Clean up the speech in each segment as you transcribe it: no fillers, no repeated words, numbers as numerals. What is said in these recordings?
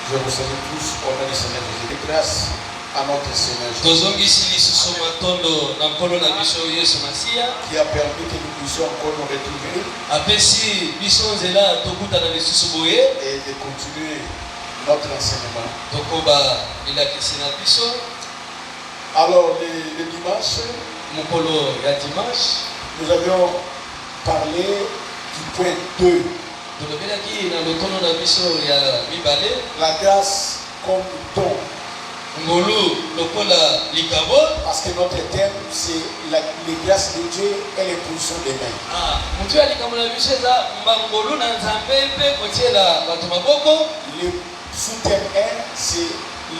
Je vous salue tous au nom du Seigneur Jésus. Grâce à notre Seigneur Jésus qui a permis que nous puissions encore nous retrouver et de continuer notre enseignement. Alors, le dimanche, nous avions parlé du point 2. La grâce comme don. Parce que notre thème, c'est les grâces de Dieu et les positions des mains. Le sous-thème 1, c'est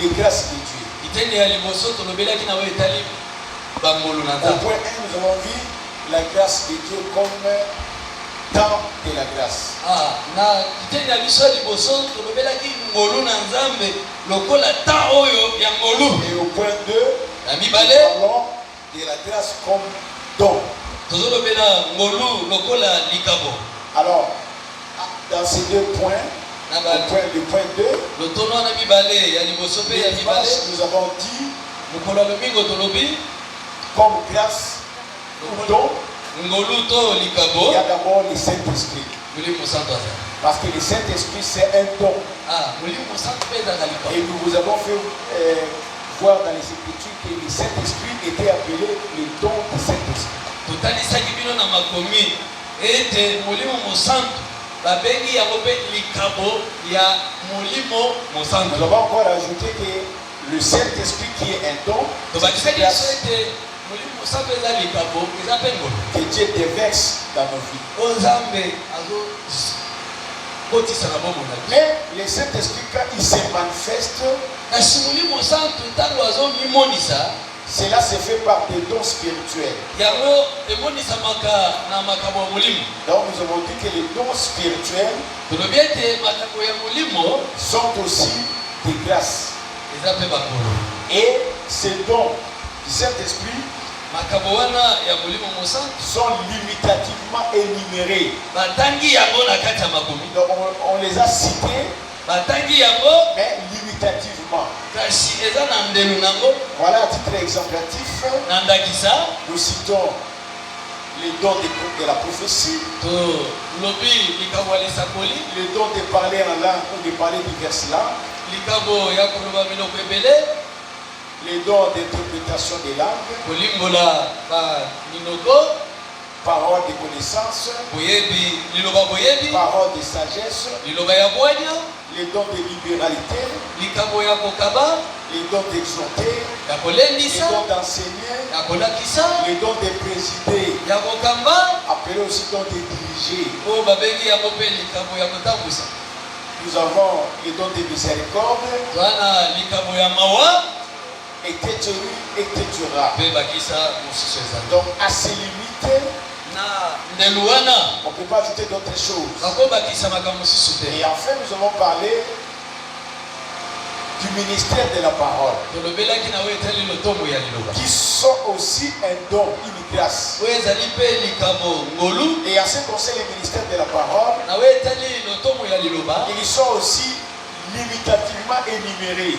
les grâces de Dieu. Au point 1, nous avons vu la grâce de Dieu comme temps de la grâce. Et au point 2, nous parlons de la grâce comme don. Alors, dans ces deux points, le point 2, le dimanche, nous avons dit comme grâce ou don, il y a d'abord le Saint-Esprit. Parce que le Saint-Esprit, c'est un don. Et nous vous avons fait voir dans les Écritures que le Saint-Esprit était appelé le don du Saint-Esprit. Nous avons encore ajouté que le Saint-Esprit qui est un don, que Dieu déverse dans nos vies. Mais le Saint-Esprit, quand il se manifeste, cela se fait par des dons spirituels. Donc nous avons dit que les dons spirituels sont aussi des grâces. Et ces dons du Saint-Esprit sont limitativement énumérés. Donc on les a cités, mais limitativement. Voilà, à titre exemplatif, nous citons les dons de la prophétie, le don de parler en langue ou de parler diverses langues, les dons d'interprétation des langues, paroles de connaissance, paroles de sagesse, les dons de libéralité, les dons d'exhorter, les dons d'enseigner, les dons de présider, appelés aussi dons de diriger. Nous avons les dons de miséricorde, et têtura. Donc à ces limites, on ne peut pas ajouter d'autres choses. Et enfin, nous avons parlé du ministère de la parole, qui sont aussi un don, une grâce. Et en ce qui concerne le ministère de la parole, ils sont aussi limitativement énumérés.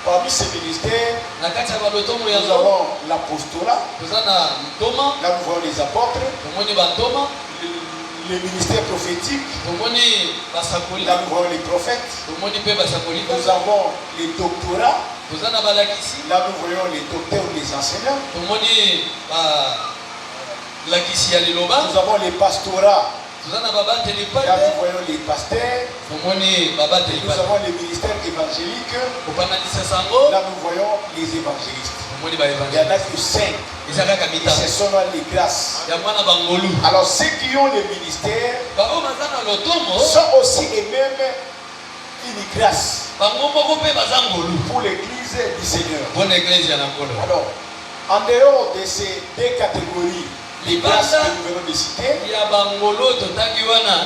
Parmi ces ministères, nous avons l'apostolat, là nous voyons les apôtres, le ministère prophétique, là nous voyons les prophètes, nous avons les doctorats, là nous voyons les docteurs ou les enseignants, nous avons les pastorats, là nous voyons les pasteurs, nous avons les ministères évangéliques, là nous voyons les évangélistes. Il y en a que 5. Et ce sont les grâces. Alors ceux qui ont le ministère sont aussi et même une grâce pour l'église du Seigneur. Alors, en dehors de ces deux catégories, les grâces que nous venons de citer,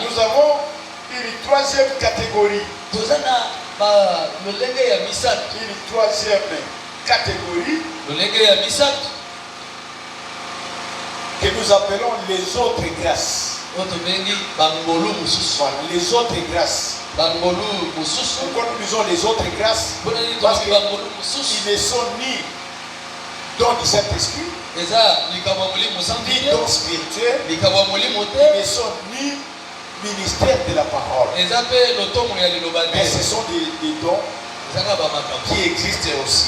nous avons une troisième catégorie. Une troisième catégorie que nous appelons les autres grâces. Voilà, les autres grâces. Pourquoi nous lisons les autres grâces? Parce qu'ils ne sont ni don du Saint-Esprit, ni don spirituel, ils ne sont ni ministère de la parole. Mais ce sont des dons qui existent aussi.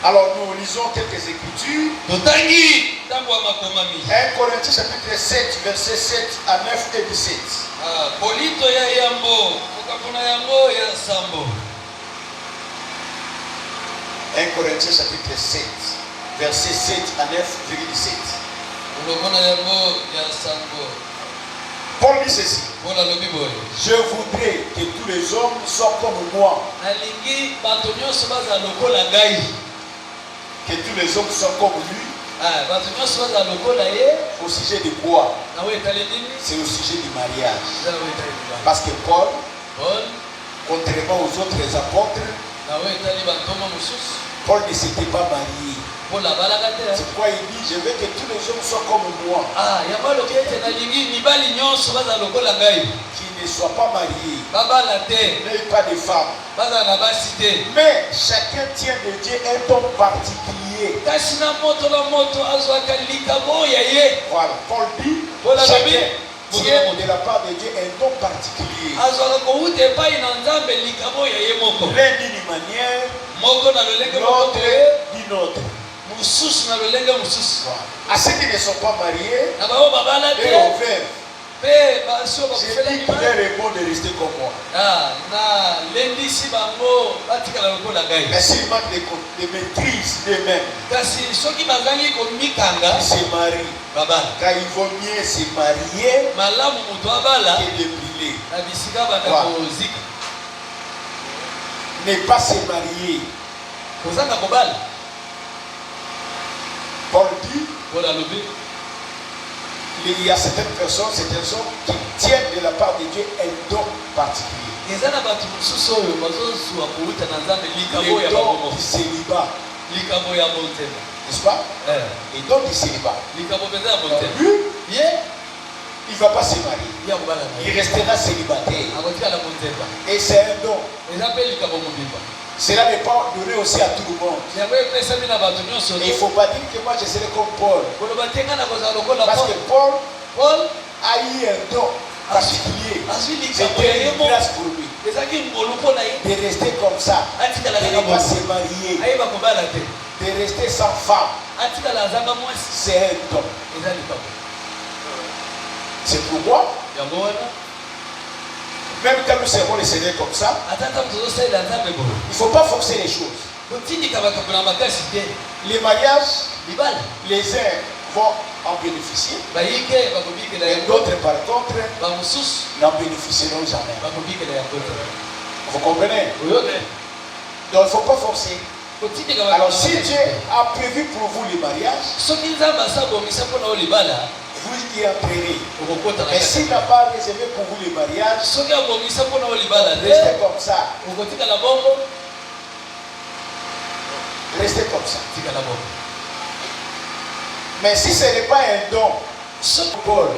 Alors nous lisons quelques écritures. 1 Corinthiens chapitre 7, versets 7 à 9 et 17. 1 Corinthiens chapitre 7, versets 7 à 9,17. Paul dit ceci. Je voudrais que tous les hommes soient comme moi. Que tous les hommes soient comme lui. Au sujet de quoi? C'est au sujet du mariage. Parce que Paul, contrairement aux autres apôtres, Paul ne s'était pas marié. C'est pourquoi il dit, je veux que tous les hommes soient comme moi. Qui ne soient pas mariés, n'aient pas de femmes. Mais chacun tient de Dieu un don particulier. Voilà, Paul dit, chacun tient de la part de Dieu un don particulier. L'un d'une manière, l'autre d'une autre. À ceux qui ne sont pas mariés et aux veuves, je dis qu'il est bon de rester comme moi. Mais s'ils manquent de maîtrise d'eux-mêmes, ils se marient. Car il vaut mieux se marier que de brûler. Ne pas se marier. Paul dit, il y a certaines personnes, certains hommes qui tiennent de la part de Dieu un don particulier. Le don du célibat. N'est-ce pas? Le don du célibat. Lui, il ne va pas se marier. Il restera célibataire. Et c'est un don. Cela n'est pas donné aussi à tout le monde. Et il ne faut pas dire que moi je serai comme Paul. Parce que Paul a eu un don particulier. C'était une grâce pour lui. De rester comme ça. De ne pas se marier. De rester sans femme. C'est un don. C'est pourquoi même quand nous servons le Seigneur comme ça, il ne faut pas forcer les choses. Les mariages, les uns vont en bénéficier, et d'autres par contre n'en bénéficieront jamais. Vous comprenez? Donc il ne faut pas forcer. Alors si Dieu a prévu pour vous les mariages, vous y entrerez. Mais s'il n'a pas réservé pour vous les mariages, restez comme ça. Restez comme ça. Mais si ce n'est pas un don, Paul,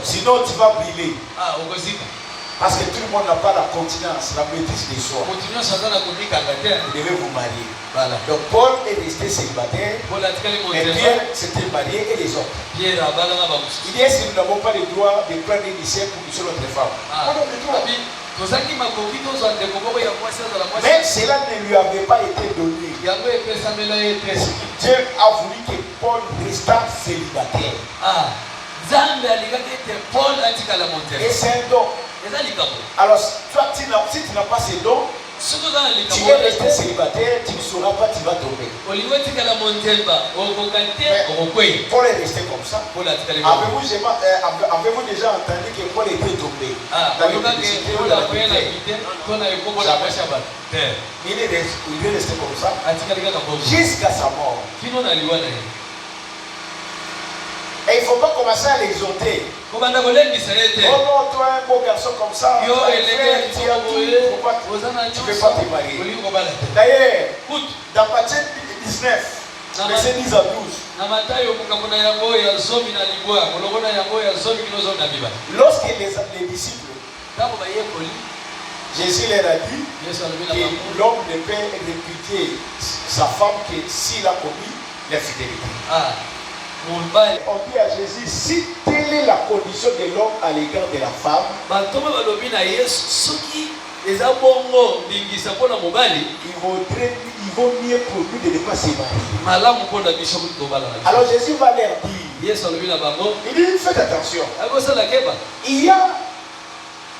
sinon tu vas brûler. Parce que tout le monde n'a pas la continence, la maîtrise des soi. Vous devez vous marier. Voilà. Donc Paul est resté célibataire, et Pierre s'était marié et les autres. Il dit, est-ce que nous n'avons pas le droit de prendre une lycée pour une seule autre femme? Mais cela ne lui avait pas été donné. Dieu a voulu que Paul restât célibataire. Et c'est un don. Alors, toi, si tu n'as pas ces dons, tu vas rester célibataire, tu ne sauras pas, tu vas tomber. Mais Paul est resté comme ça. Avez-vous déjà entendu que Paul était tombé dans l'électricité ou dans la militaire? Il est resté comme ça jusqu'à sa mort. Et il ne faut pas commencer à l'exhorter. Oh non, toi un beau garçon comme ça, tu as tout, pourquoi tu ne peux pas te marier? D'ailleurs, dans Matthieu 19, verset 10 à 12, lorsque les disciples Jésus leur a dit que l'homme ne peut répudier sa femme que s'il a commis l'infidélité. On dit à Jésus, si telle est la condition de l'homme à l'égard de la femme, il vaut mieux pour lui de ne pas se marier. Alors Jésus va leur dire, il dit, faites attention. Il y a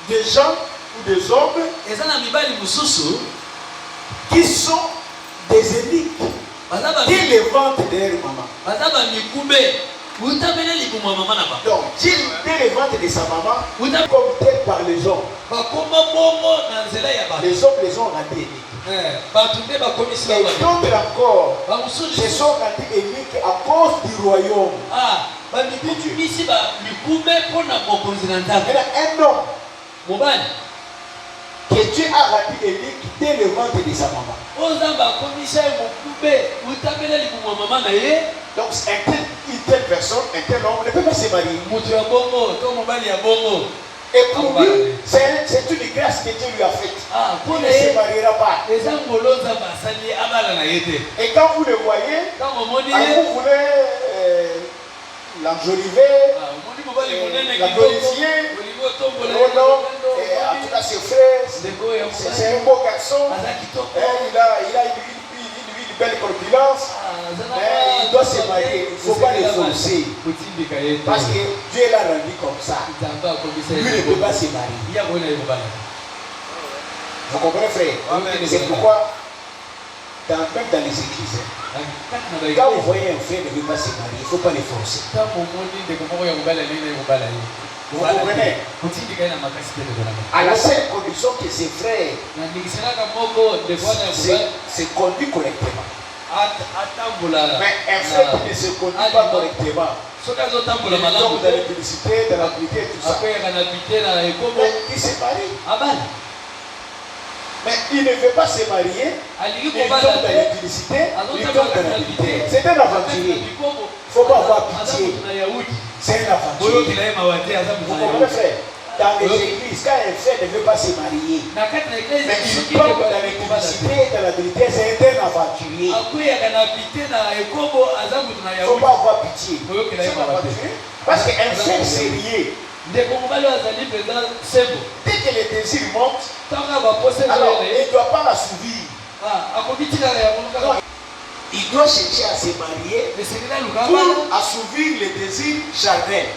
des gens ou des hommes qui sont des énigmes qui les vantent derrière maman. Donc, Dieu dès les ventes de sa maman, comme tel par les hommes. Les hommes les ont rendus éniques. Et d'autres encore se sont rendus éniques à cause du royaume. Un homme que Dieu a rendu énique dès le ventre de sa maman. Donc une telle personne, un tel homme ne peut pas se marier. Et pour lui, c'est une grâce que Dieu lui a faite. Il ne se mariera pas. Et quand vous le voyez, vous voulez l'enjoliver, la glorifier. Et en tout cas, ses frères, c'est un beau garçon. Il a une belle corpulence. Mais il doit se marier. Il ne faut pas le forcer. Parce que Dieu l'a rendu comme ça. Lui ne peut pas se marier. Vous comprenez, frère? C'est pourquoi, même dans les églises, quand vous voyez un frère ne veut pas se marier, il ne faut pas le forcer. Vous comprenez? À la seule condition que ses frères se conduisent correctement. Mais un frère qui ne se conduit pas correctement, il tombe dans la publicité, dans la publicité et tout ça. Mais il se marie. Mais il ne veut pas se marier, il tombe dans la publicité, il tombe dans la publicité. C'est un aventurier. Il ne faut pas avoir pitié. C'est un aventurier. Vous comprenez, frère? Dans les églises, quand un frère ne veut pas se marier, mais il tombe dans la publicité, dans la vérité, c'est un aventurier. Il ne faut pas avoir pitié. C'est un aventurier. Parce qu'un frère sérieux, dès que les désirs montent, alors il ne doit pas l'assouvir. Il doit chercher à se marier pour assouvir les désirs charnels.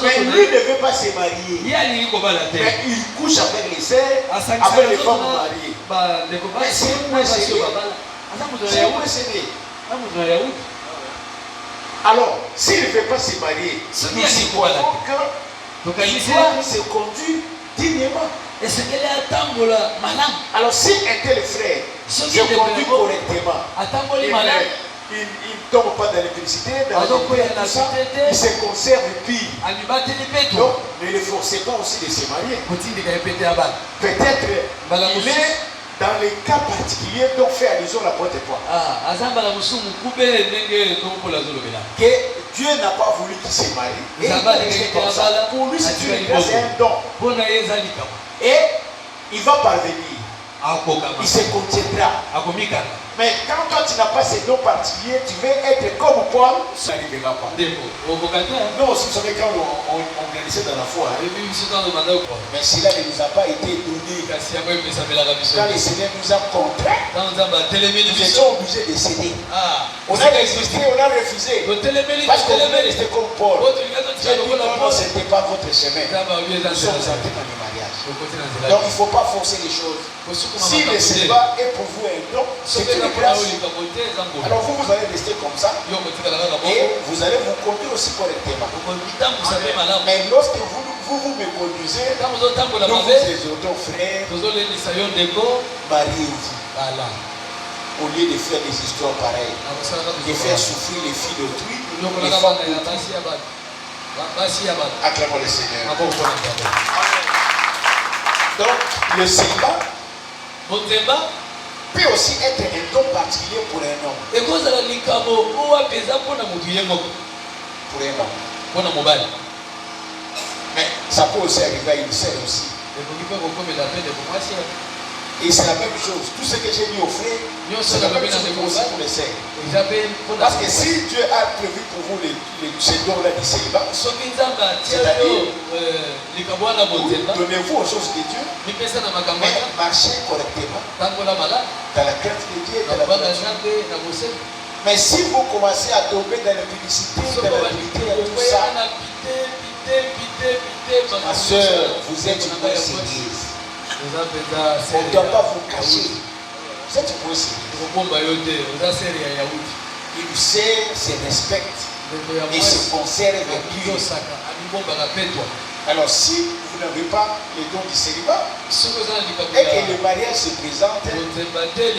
Mais lui ne veut pas se marier. Mais il couche avec les sœurs, avec les femmes mariées. Mais c'est un point sérieux. C'est un point sérieux. Alors, s'il ne veut pas se marier, nous supposons qu'il doit se conduire dignement. Alors, si un tel frère se conduit correctement, il ne tombe pas dans l'électricité, dans la ça, il se conserve pire. Donc, ne le forcez pas aussi de se marier. Peut-être il est dans les cas particuliers dont fait allusion l'apôtre Paul. Que Dieu n'a pas voulu qu'il se marie. Et il va rester comme ça. Pour lui, c'est une grâce et un don. Et il va parvenir. Il se contiendra. Mais quand toi tu n'as pas ces dons particuliers, tu veux être comme Paul, ça n'arrivera pas. Nous aussi, vous savez, quand on grandissait dans la foi, mais cela ne nous a pas été donné. Quand le Seigneur nous a contraints, nous étions obligés de céder. On a résisté, on a refusé. Parce qu'on voulait rester comme Paul. Dieu dit non, ce n'était pas votre chemin. Nous sommes entrés dans le mariage. Donc il ne faut pas forcer les choses. Si le célibat est pour vous un don, c'est une grâce. Alors vous allez rester comme ça. Et vous allez vous conduire aussi correctement. Mais lorsque vous me conduisez, nous vous exhortons, frères, mariez-vous. Au lieu de faire des histoires pareilles, de faire souffrir les filles d'autrui, les femmes d'autrui. Acclamons le Seigneur. Donc, le célibat peut aussi être un don particulier pour un homme. Pour un homme. Mais Ça peut aussi arriver à une sœur aussi. Et c'est la même chose. Tout ce que j'ai mis au frère, c'est la même chose aussi pour les sœurs. Parce que si Dieu a prévu pour vous ces dons-là du célibat, c'est-à-dire, donnez-vous aux choses de Dieu, mais marchez correctement dans la crainte de Dieu et dans la volonté. Mais si vous commencez à tomber dans la publicité, dans la vérité, tout ça, ma soeur, vous êtes une bonne église. On ne doit pas vous cacher. Vous êtes une bonne église. Ils sait, se respectent et se conservent purs. Alors si vous n'avez pas les dons du célibat et que le mariage se présente,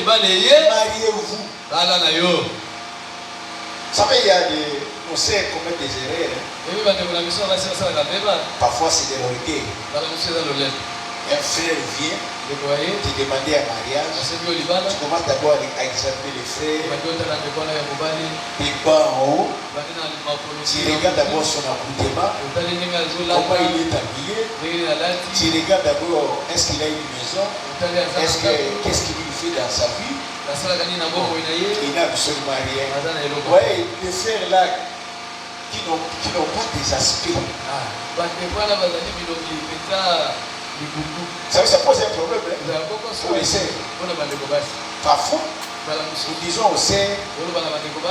mariez-vous. Vous savez, il y a on sait commettre des erreurs. Parfois c'est de l'orgueil. Un frère vient te demander un mariage. Tu commences d'abord à examiner les frères. Des bas en haut. Tu regardes d'abord son accoutrement. Comment il est habillé. Tu regardes d'abord est-ce qu'il a une maison. Qu'est-ce qu'il fait dans sa vie. Il n'a absolument rien. Vous voyez, les frères là qui n'ont pas des aspects. Ça pose un problème pour les sœurs. Parfois, nous disons aux sœurs, il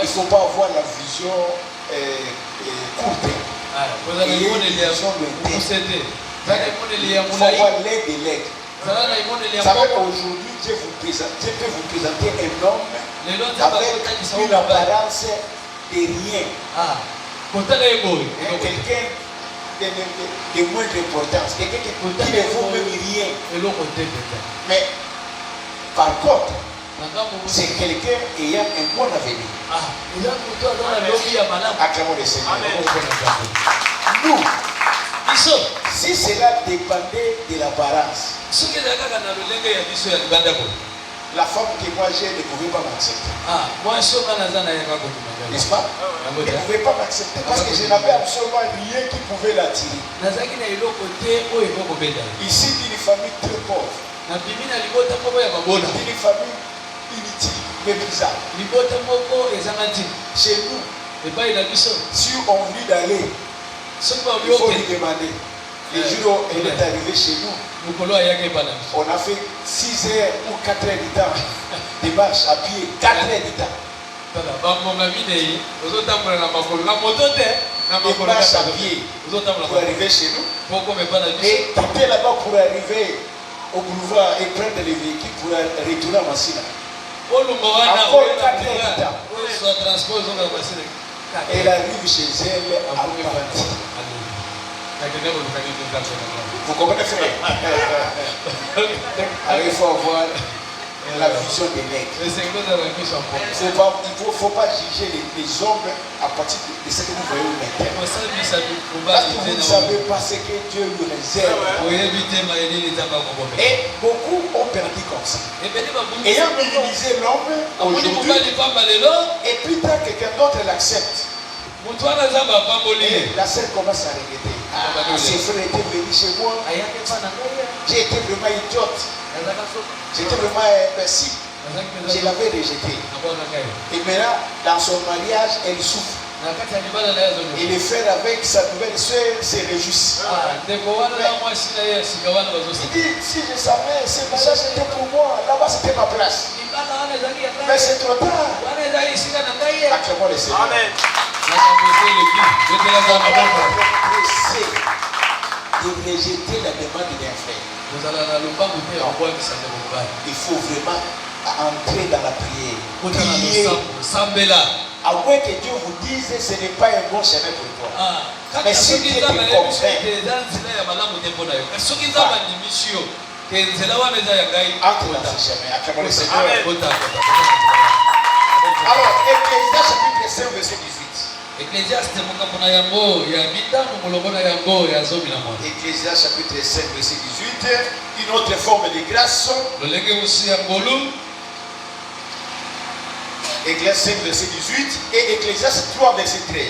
ne faut pas avoir la vision courte. Et une vision lointaine. Il faut avoir l'aide et l'aide. Vous savez qu'aujourd'hui, Dieu peut vous présenter un homme avec une apparence de rien. Quelqu'un de moindre importance, quelqu'un qui ne vaut même rien. Mais par contre, c'est quelqu'un ayant un bon avenir. Acclamons le Seigneur. Nous, si cela dépendait de l'apparence, la femme que moi j'ai ne pouvait pas m'accepter. N'est-ce pas? Elle ne pouvait pas m'accepter parce que je n'avais absolument rien qui pouvait l'attirer. Ici, d'une famille très pauvre. D'une famille inutile, mais bizarre. Chez nous, si on vient d'aller, il faut lui demander. Les jours où elle est arrivée chez nous, on a fait 6 heures ou 4 heures de temps de marche à pied, 4 heures de temps. Et marche à pied pour arriver chez nous. Et quitter là-bas pour arriver au boulevard et prendre les véhicules pour retourner à Massina. Encore 4 heures de temps. Elle arrive chez elle à partir. Vous comprenez, frère? Alors il faut avoir la vision des nègres. Il ne faut pas juger les hommes à partir de ce que vous voyez maintenant. Parce que vous ne savez pas ce que Dieu nous réserve. Et beaucoup ont perdu comme ça. Ayant minimisé l'homme aujourd'hui, et plus tard quelqu'un d'autre l'accepte. Et la sœur commence à regretter. Ses frères étaient venus chez moi. J'ai été vraiment idiote. J'étais vraiment imbécile. Je l'avais rejeté. Et maintenant, dans son mariage, elle souffre. Et les frères avec sa nouvelle soeur se réjouissent. Il dit, si je savais, ce mariage était pour moi. Là-bas, c'était ma place. Mais c'est trop tard. Acclamons le Seigneur. Amen. De rejeter la demande d'un frère. Il faut vraiment entrer dans la prière. Prier. À moins que Dieu vous dise ce n'est pas un bon chemin pour toi. Mais si Dieu te convainc, entre dans ce chemin. Acclamons le Seigneur. Alors, Ecclésias chapitre 5, verset 18. Ecclésias chapitre 5, verset 18. Une autre forme de grâce. Ecclésias 5, verset 18. Et Ecclésias 3, verset 13.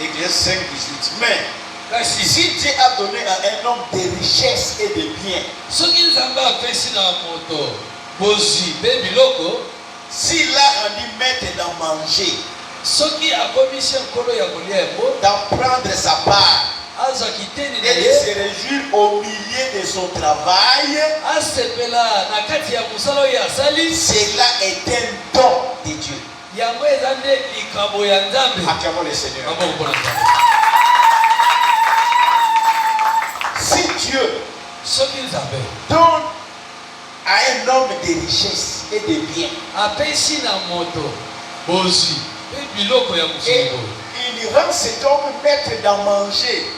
Église 5, 18. Mais si Dieu a donné à un homme des richesses et des biens, s'il a rendu maître d'en manger, d'en prendre sa part et de se réjouir au milieu de son travail, cela est un don de Dieu. Acclamons le Seigneur. Si Dieu donne à un homme des richesses et des biens, et il rend cet homme maître d'en manger,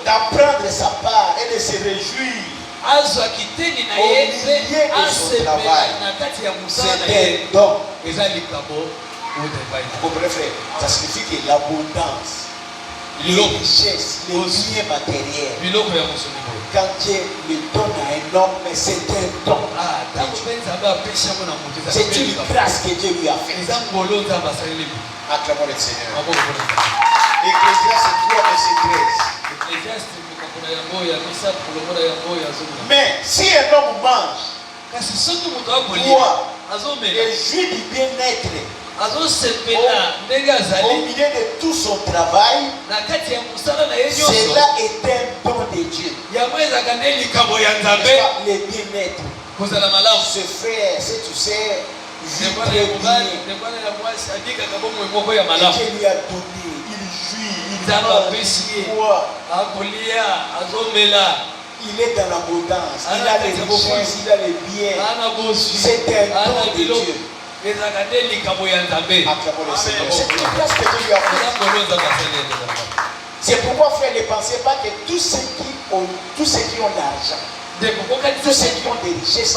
d'apprendre sa part et de se réjouir au milieu de son travail, c'est un don. Bref, ça signifie que l'abondance, les richesses, les biens matériels, quand Dieu le donne à un homme, c'est un don. C'est une grâce que Dieu lui a faite. Acclamons le Seigneur. Ecclésiaste 3, verset 13. Mais si un homme mange, boit et jouit du bien-être au milieu de tout son travail, cela est un don de Dieu. Les bien-être, ce frère, c'est tu sais, vit très bien. Et Dieu lui a donné, il jouit, il mange, il est dans l'abondance, il a les richesses, il a les biens. C'est un don de Dieu. Acclamons le Seigneur. C'est une grâce que Dieu lui a faite. C'est pourquoi, frère, ne pensez pas que tous ceux qui ont l'argent, tous ceux qui ont des richesses,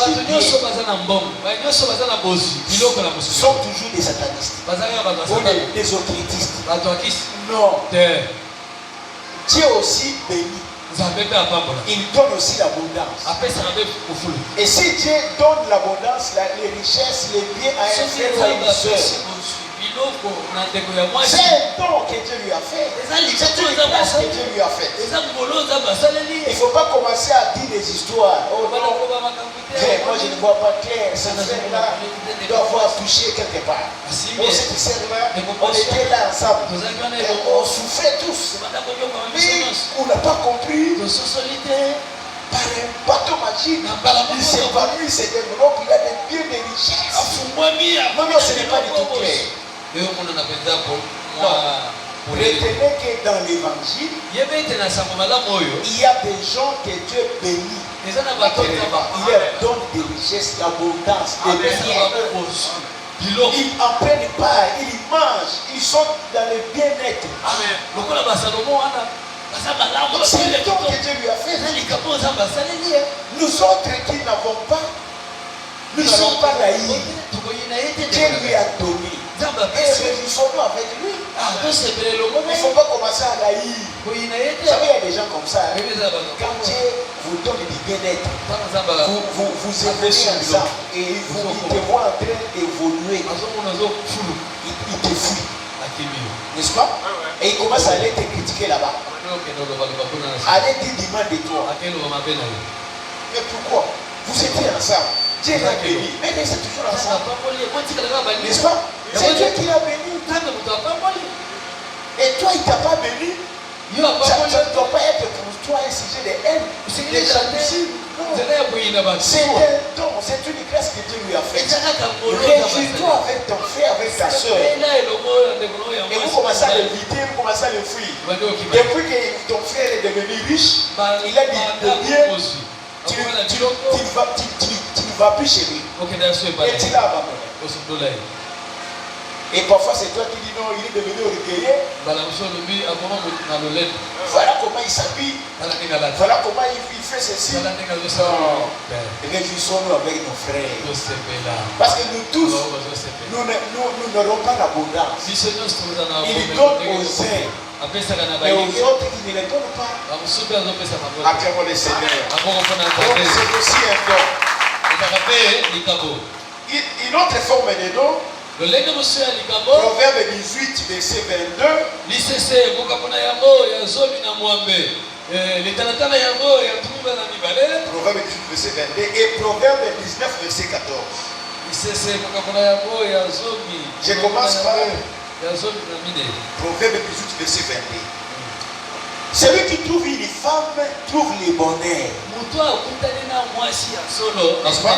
sont toujours des satanistes ou des occultistes. Non. Dieu aussi bénit. Il donne aussi l'abondance. Et si Dieu donne l'abondance, les richesses, les biens à un frère ou à une soeur, c'est un don que Dieu lui a fait. C'est une grâce que Dieu lui a faite. Il ne faut pas commencer à dire des histoires. Oh non, moi je ne vois pas clair. Ce frère-là doit avoir touché quelque part. Oh, cette sœur-là, on était là ensemble. On souffrait tous. Mais on n'a pas compris. Par un bateau magique, il s'est parmi, il s'est développé, il a des biens de richesse. Non, ce n'est pas du tout clair. Retenez que dans l'évangile, il y a des gens que Dieu bénit. Il leur donne des richesses, d'abondance, des biens. Ils en prennent part, ils mangent, ils sont dans le bien-être. C'est le don que Dieu lui a fait. Nous autres qui n'avons pas, nous ne sommes pas naïfs. Dieu lui a donné. Et réjouissons-nous avec lui. Il ne faut pas commencer à naïf. Vous savez, il y a des gens comme ça. Quand Dieu vous donne du bien-être, vous évoluez ensemble et il te voit en train d'évoluer. Il te fuit. N'est-ce pas? Et il commence à aller te critiquer là-bas. Allez dire du mal de toi. Mais pourquoi? Vous étiez ensemble. Dieu l'a béni. Mais c'est toujours ensemble. N'est-ce pas? C'est Dieu qui l'a béni. Et toi, il ne t'a pas béni. Ça ne doit pas être pour toi un sujet de haine. C'est de jalousie. C'est un don, c'est une grâce que Dieu lui a faite. Réjouis-toi avec ton frère, avec ta soeur. Et vous commencez à l'éviter, vous commencez à le fuir. Depuis que ton frère est devenu riche, il a dit bien, tu ne vas plus chez lui. Et tu l'as abandonné. Et parfois c'est toi qui dis non, il est devenu orgueilleux. Voilà comment il s'habille. Voilà comment il fait ceci. Réjouissons-nous avec nos frères. Parce que nous tous, nous n'aurons pas l'abondance. Il donne aux uns. Mais aux autres, il ne les donne pas. Acclamons le Seigneur. C'est aussi un don. Une autre forme de nom. Proverbe 18, verset 22. Proverbe 18, verset 22 et Proverbe 19, verset 14. Je commence par Proverbe 18, verset 22. Celui qui trouve une femme trouve le bonheur. N'est-ce pas?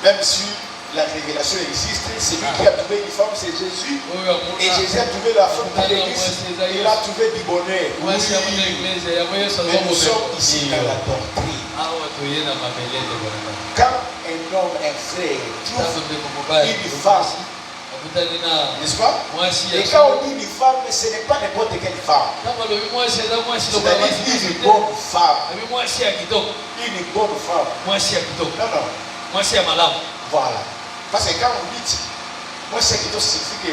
Même si la révélation existe, celui qui a trouvé une femme, c'est Jésus. Et Jésus a trouvé la femme dans l'église. Il a trouvé du bonheur. Oui. Mais nous sommes ici dans la doctrine. Quand un homme, un frère, trouve une femme, n'est-ce pas? Et quand on dit une femme, ce n'est pas n'importe quelle femme. C'est-à-dire une bonne femme. Une bonne femme. Non, non. Voilà. Parce que quand on dit, moi c'est qui signifie que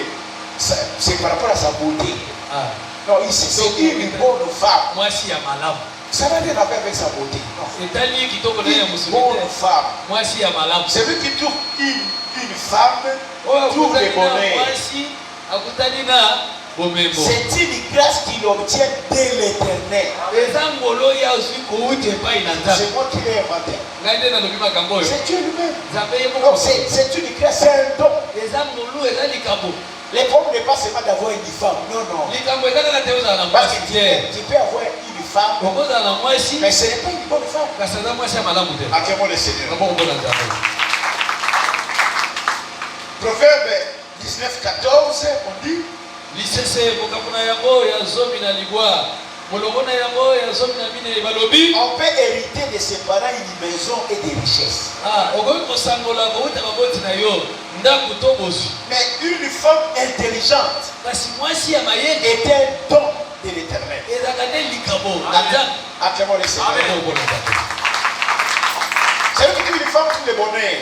c'est par rapport à sa beauté. Non, ici c'est une bonne femme. Ça n'a rien à faire avec sa beauté. Non. Une bonne femme. Celui qui trouve une femme trouve le bonheur. C'est une grâce qu'il obtient de l'Éternel. C'est moi qui l'ai inventé. C'est Dieu lui-même. C'est une grâce, c'est un don. Le problème n'est pas seulement d'avoir une femme. Non, non. Parce que tu peux avoir une femme, mais ce n'est pas une bonne femme. Acclamons le Seigneur. Proverbe 19, 14, on dit. On peut hériter de ses parents une maison et des richesses. Mais une femme intelligente est un don de l'Éternel. Acclamons le Seigneur. C'est une femme qui le bonheur.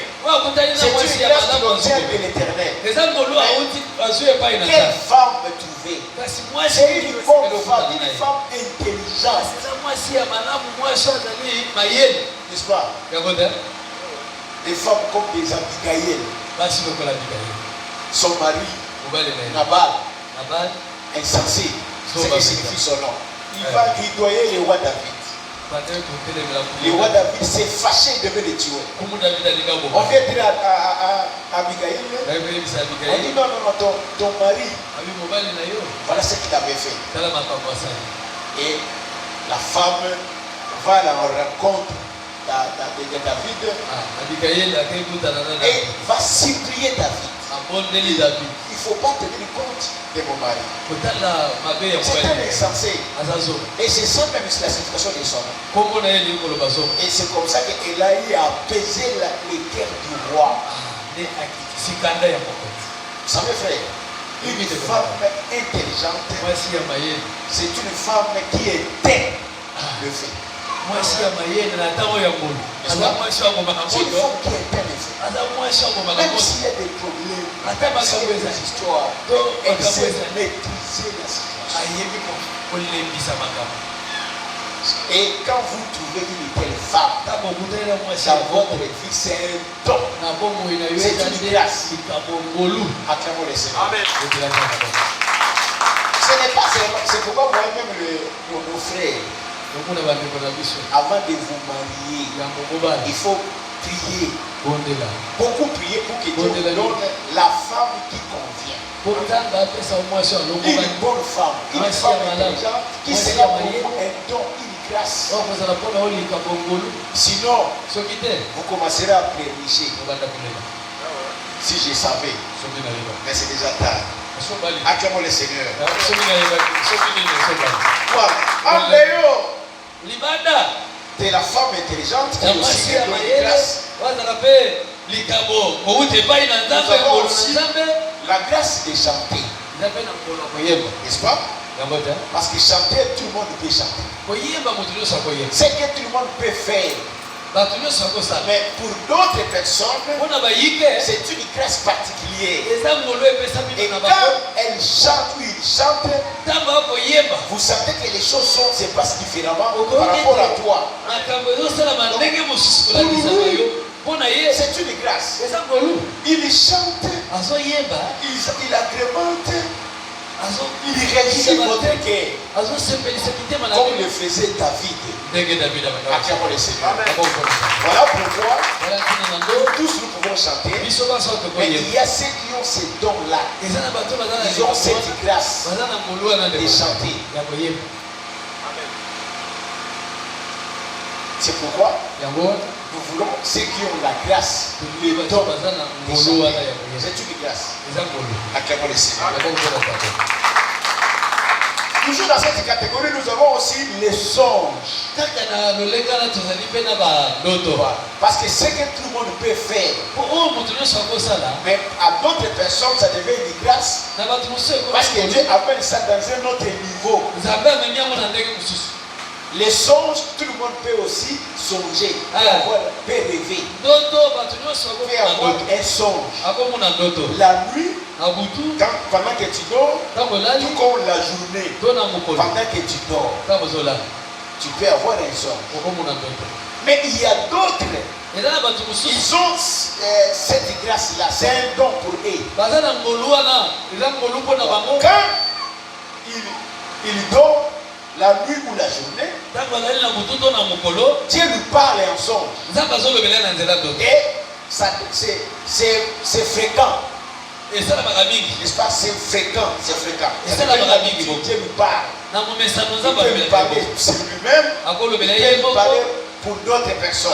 C'est une grâce qui obtient de l'Éternel. Quelle femme me trouver? C'est une bonne femme, une femme intelligente. N'est-ce pas? Des femmes comme des Abigail. Son mari, Nabal, insensé, c'est ce que signifie son nom. Il va ridoyer le roi David. Le roi David s'est fâché de le tuer. On vient dire à Abigail, on dit non, non, non, ton mari, voilà ce qu'il avait fait. Et la femme va à la rencontre de David et va supplier David. Il ne faut pas tenir compte de mon mari. C'est un insensé. Et c'est ça même la signification de son nom. Et c'est comme ça qu'elle a eu à apaiser les cœurs du roi. Ça me fait une femme intelligente. C'est une femme qui éteint le feu. C'est une femme qui éteint le feu. Même s'il y a des problèmes, même s'il y a des histoires, elle sait maîtriser la situation. Et quand vous trouvez une telle femme dans votre vie, c'est un don. C'est une grâce. Acclamons le Seigneur. Amen. Ce n'est pas seulement, c'est pourquoi moi même nos frères, avant de vous marier, il faut prier. Beaucoup prier pour que Dieu donne la femme qui convient. Une bonne femme, une femme intelligente qui sera pour vous un don, une grâce. Sinon, vous commencerez à prédiger. Si je savais, mais c'est déjà tard. Acclamons le Seigneur. C'est la femme intelligente qui aussi donne une grâce. Nous avons aussi la grâce de chanter. N'est-ce pas? Parce que chanter, tout le monde peut chanter. C'est que tout le monde peut faire. Mais pour d'autres personnes, c'est une grâce particulière. Et quand elle chante ou il chante, vous sentez que les choses se passent différemment par rapport à toi. Donc, pour lui, C'est une grâce. Il chante, il agrémente, il réagit votre cœur. Comme le faisait David. Acclamons le Seigneur. Voilà pourquoi tous nous pouvons chanter. Mais il y a ceux qui ont ces dons-là. Ils ont cette grâce de chanter. C'est pourquoi nous voulons ceux qui ont la grâce, le don de chanter. C'est une grâce. Acclamons le Seigneur. Toujours dans cette catégorie, nous avons aussi les songes. Parce que c'est que tout le monde peut faire. Mais à d'autres personnes, ça devient une grâce. Parce que Dieu appelle ça dans un autre niveau. Les songes, tout le monde peut aussi songer, peut rêver, peut avoir un songe. La nuit, pendant que tu dors, tout comme la journée, pendant que tu dors, tu peux avoir un songe. Mais il y a d'autres, ils ont cette grâce-là, c'est un don pour eux. Quand ils dorment, la nuit ou la journée, Dieu lui parle en songe. Et c'est fréquent. N'est-ce pas? C'est fréquent. Dieu lui parle. Il peut lui parler sur lui-même. Il peut lui parler pour d'autres personnes.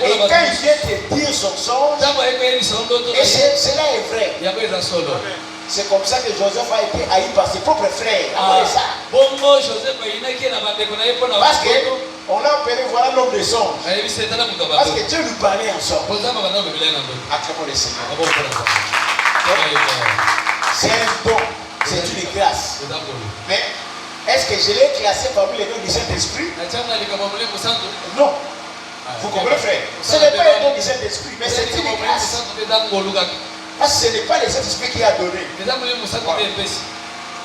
Et quand il vient te dire son songe, et cela est vrai. C'est comme ça que Joseph a été haï par ses propres frères. Parce qu'on l'a appelé voilà l'homme de songe. Parce que Dieu lui parlait en songe. Acclamons le Seigneur. C'est un don, c'est une grâce. Mais est-ce que je l'ai classé parmi les dons du Saint-Esprit? Non. Vous comprenez, frère? Ce n'est pas un don du Saint-Esprit, mais c'est une grâce. Parce que ce n'est pas le Saint-Esprit qui a donné.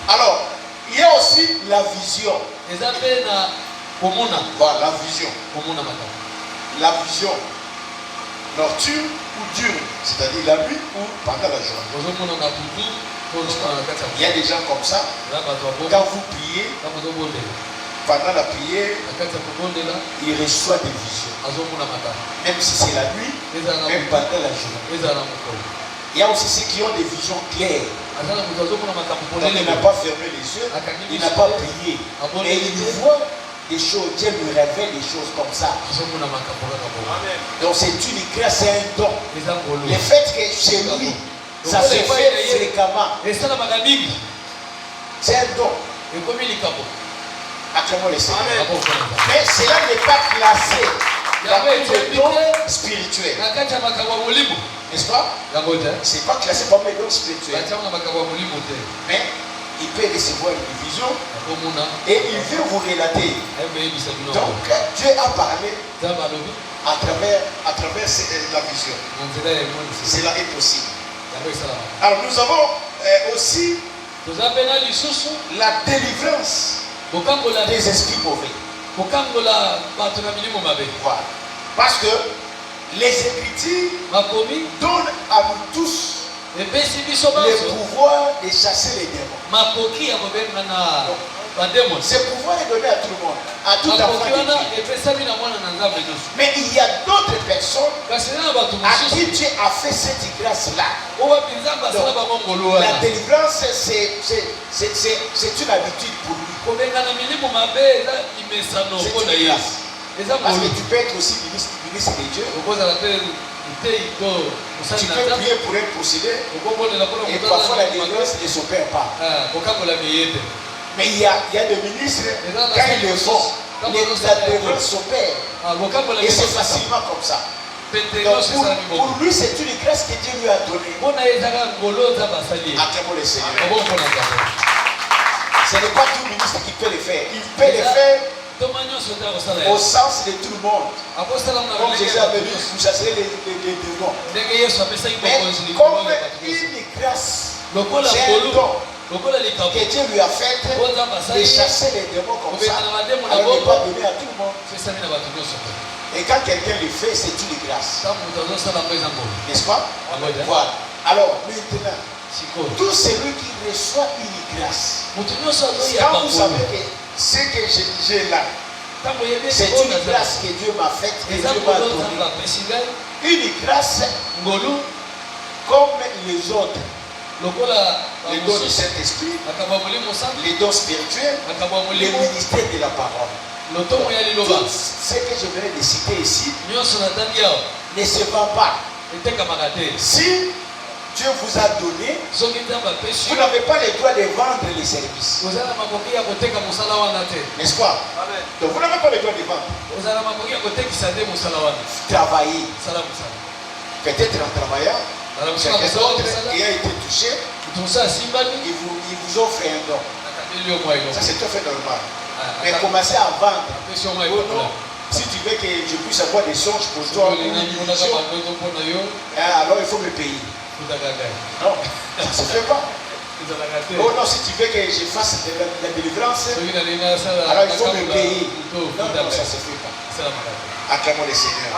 Alors, il y a aussi la vision. Voilà, la vision. La vision nocturne ou diurne, c'est-à-dire la nuit ou pendant la journée. Il y a des gens comme ça. Quand vous priez, pendant la prière, il reçoit des visions. Même si c'est la nuit, même pendant la journée. Il y a aussi ceux qui ont des visions claires. Donc il n'a pas fermé les yeux, il n'a pas prié. Mais il voit des choses, Dieu lui révèle des choses comme ça. Donc c'est une grâce, c'est un don. Le fait que chez lui, ça se fait fréquemment. C'est un don. Acclamons le Seigneur. Mais cela n'est pas classé dans le don spirituel. N'est-ce pas? C'est pas classé comme les dons spirituels. Mais il peut recevoir une vision et il veut vous relater. Donc Dieu a parlé à travers la vision. Cela est possible. Alors nous avons aussi la délivrance des esprits mauvais. Voilà. Parce que les Écritures donnent à nous tous le pouvoir de chasser les démons. Ce pouvoir est donné à tout le monde, à tout enfant de Dieu. Mais il y a d'autres personnes à qui Dieu a fait cette grâce-là. La délivrance, c'est une habitude pour lui. C'est une grâce. Parce que tu peux être aussi ministre de Dieu. Tu peux prier pour un possédé. Et parfois la délivrance ne s'opère pas. Mais il y a des ministres, quand ils le font, la délivrance s'opère. Et c'est facilement comme ça. Donc pour lui, c'est une grâce que Dieu lui a donnée. Acclamons le Seigneur. Ce n'est pas tout ministre qui peut le faire. Il peut le faire au sens de tout le monde. Comme Jésus a venu, vous chasserez les démons. Mais comme une grâce, c'est un don que Dieu lui a fait de chasser les démons comme ça, alors ne pas donner à tout le monde. Et quand quelqu'un le fait, c'est une grâce. N'est-ce pas? Voilà. Alors, maintenant, tout celui qui reçoit une grâce, quand vous savez que ce que j'ai là, c'est une grâce que Dieu m'a faite, que Dieu m'a donnée. Une grâce comme les autres. Les dons du Saint-Esprit, les dons spirituels, les ministères de la parole. Tout ce que je venais de citer ici ne se vend pas. Si Dieu vous a donné, vous n'avez pas le droit de vendre les services. N'est-ce pas? Donc vous n'avez pas le droit de vendre. Travailler. Peut-être en travaillant, quelqu'un d'autre qui a été touché, il vous offre un don. Ça c'est tout à fait normal. Mais commencez à vendre. Si tu veux que je puisse avoir des songes pour toi, alors il faut me payer. Non, ça ne se fait pas. Oh non, si tu veux que je fasse la délivrance, alors il faut me payer. Non, non, ça ne se fait pas. Acclamons le Seigneur.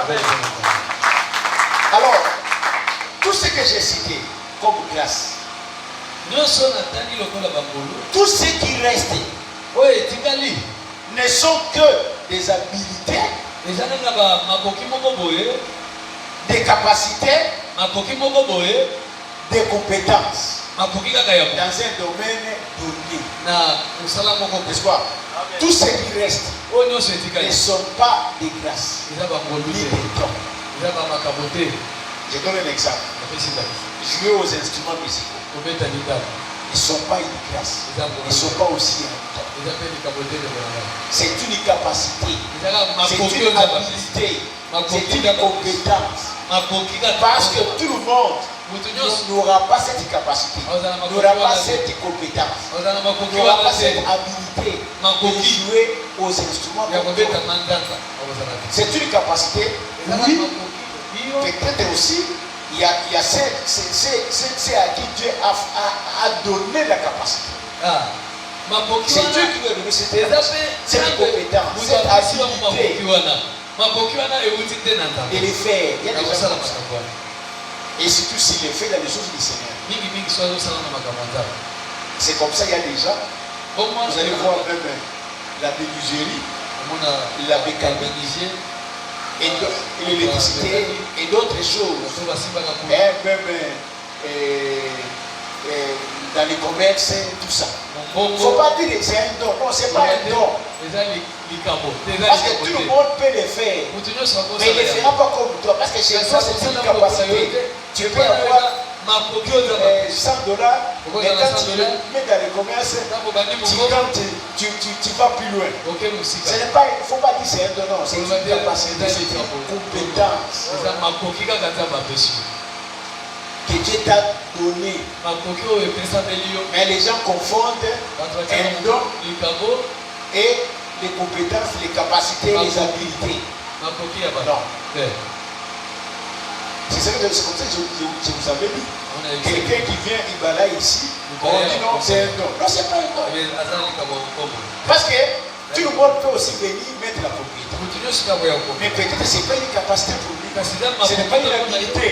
Alors, tout ce que j'ai cité comme grâce, tout ce qui reste ne sont que des habilités, des capacités, des compétences dans un domaine donné. N'est-ce pas? Tout ce qui reste ne sont pas des grâces, ni des dons. Je donne un exemple. Jouer aux instruments musicaux. Ils ne sont pas une grâce. Ils ne sont pas aussi un don. C'est une capacité. C'est une habilité. C'est une compétence. Parce que tout le monde n'aura pas cette capacité, n'aura pas cette compétence, n'aura pas cette habilité de jouer aux instruments. C'est une capacité. Oui, peut-être aussi, il y a c'est à qui Dieu a donné la capacité. C'est Dieu qui lui a donné cette compétence, cette habilité. Et les faire, il y a des gens comme ça. Et surtout s'il est fait dans les choses du Seigneur. C'est comme ça, il y a des gens. Vous allez voir même la menuiserie, la mécanique, et l'électricité et d'autres choses. Et même dans les commerces, tout ça. Il ne faut pas dire que c'est un don. Non, ce n'est pas un don. Parce que tout le monde peut le faire. Mais il ne le fera pas comme toi. Parce que chez toi, c'est une capacité. Tu peux avoir $100. Mais quand tu le mets dans les commerces, tu vas plus loin. Il ne faut pas dire que c'est un don. Non, c'est une capacité, c'est une compétence que Dieu t'a donné. Mais les gens confondent un don et les compétences, les capacités, les habilités. Non. C'est comme ça que je vous avais dit. Quelqu'un qui vient Ibala ici, on dit non, c'est un don. Non, c'est pas un don. Parce que tout le monde peut aussi venir mettre la propriété. Mais peut-être que ce n'est pas une capacité pour lui. Ce n'est pas une habilité.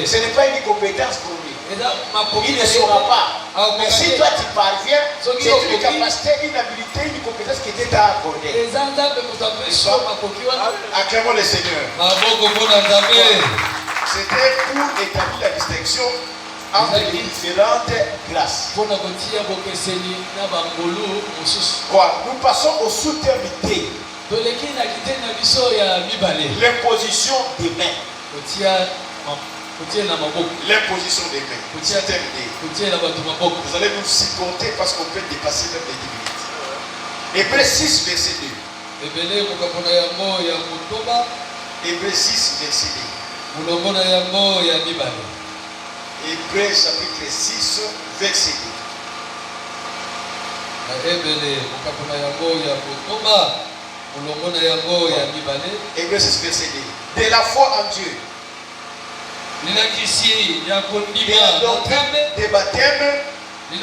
Ce n'est pas une compétence pour lui. Il ne saura pas. Mais si toi tu parviens, c'est une capacité, une habilité, une compétence qui t'est accordée. Acclamons le Seigneur. C'était pour établir la distinction entre les différentes grâces. Quoi? Nous passons au sous-terme D. L'imposition des mains. L'imposition des mains. Vous allez nous supporter parce qu'on peut dépasser même les 10 minutes. Hébreux 6, verset 2. Hébreux 6, verset 2. Hébreux chapitre 6, verset 2. Hébreux 6, verset 2. De la foi en Dieu. De la doctrine des baptêmes de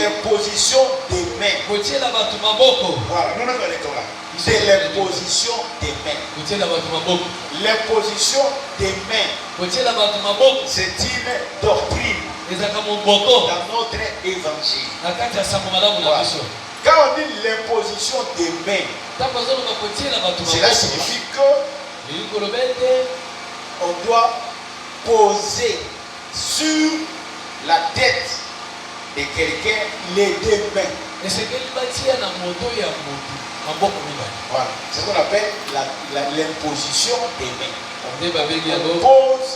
l'imposition des mains. Voilà, nous avons les Torah. C'est l'imposition des mains. L'imposition des mains, c'est une doctrine dans notre évangile. Voilà. Quand on dit l'imposition des mains, cela signifie que on doit poser sur la tête de quelqu'un les deux mains. Voilà. C'est ce qu'on appelle l'imposition des mains. On pose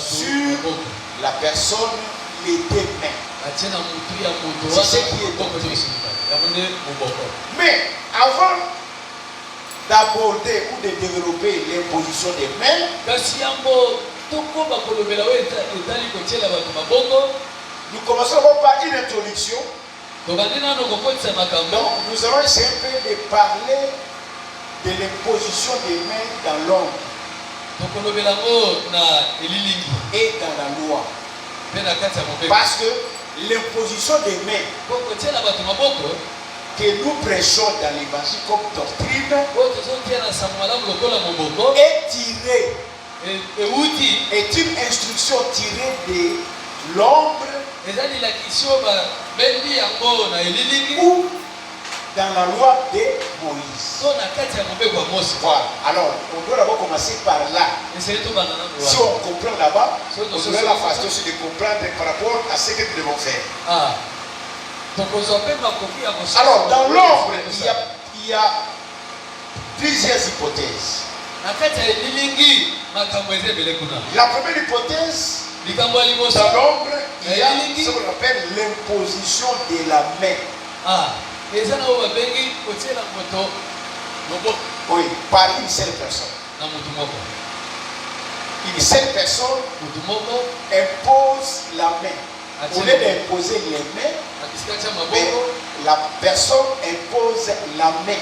sur la personne les deux mains. C'est ce qui est doctrine. Mais avant d'aborder ou de développer l'imposition des mains, nous commençons par une introduction. Donc nous allons essayer un peu de parler de l'imposition des mains dans l'ombre et dans la loi. Parce que l'imposition des mains que nous prêchons dans l'évangile comme doctrine est tirée, est une instruction tirée de l'ombre ou dans la loi de Moïse. Voilà. Alors, on doit d'abord commencer par là. Si on comprend là-bas, on aura la façon aussi de comprendre par rapport à ce que nous devons faire. Alors, dans l'ombre, il y a plusieurs hypothèses. La première hypothèse, dans l'ombre, il y a ce qu'on appelle l'imposition de la main. Oui, par une seule personne. Une seule personne impose la main. Au lieu d'imposer les mains, mais la personne impose la main.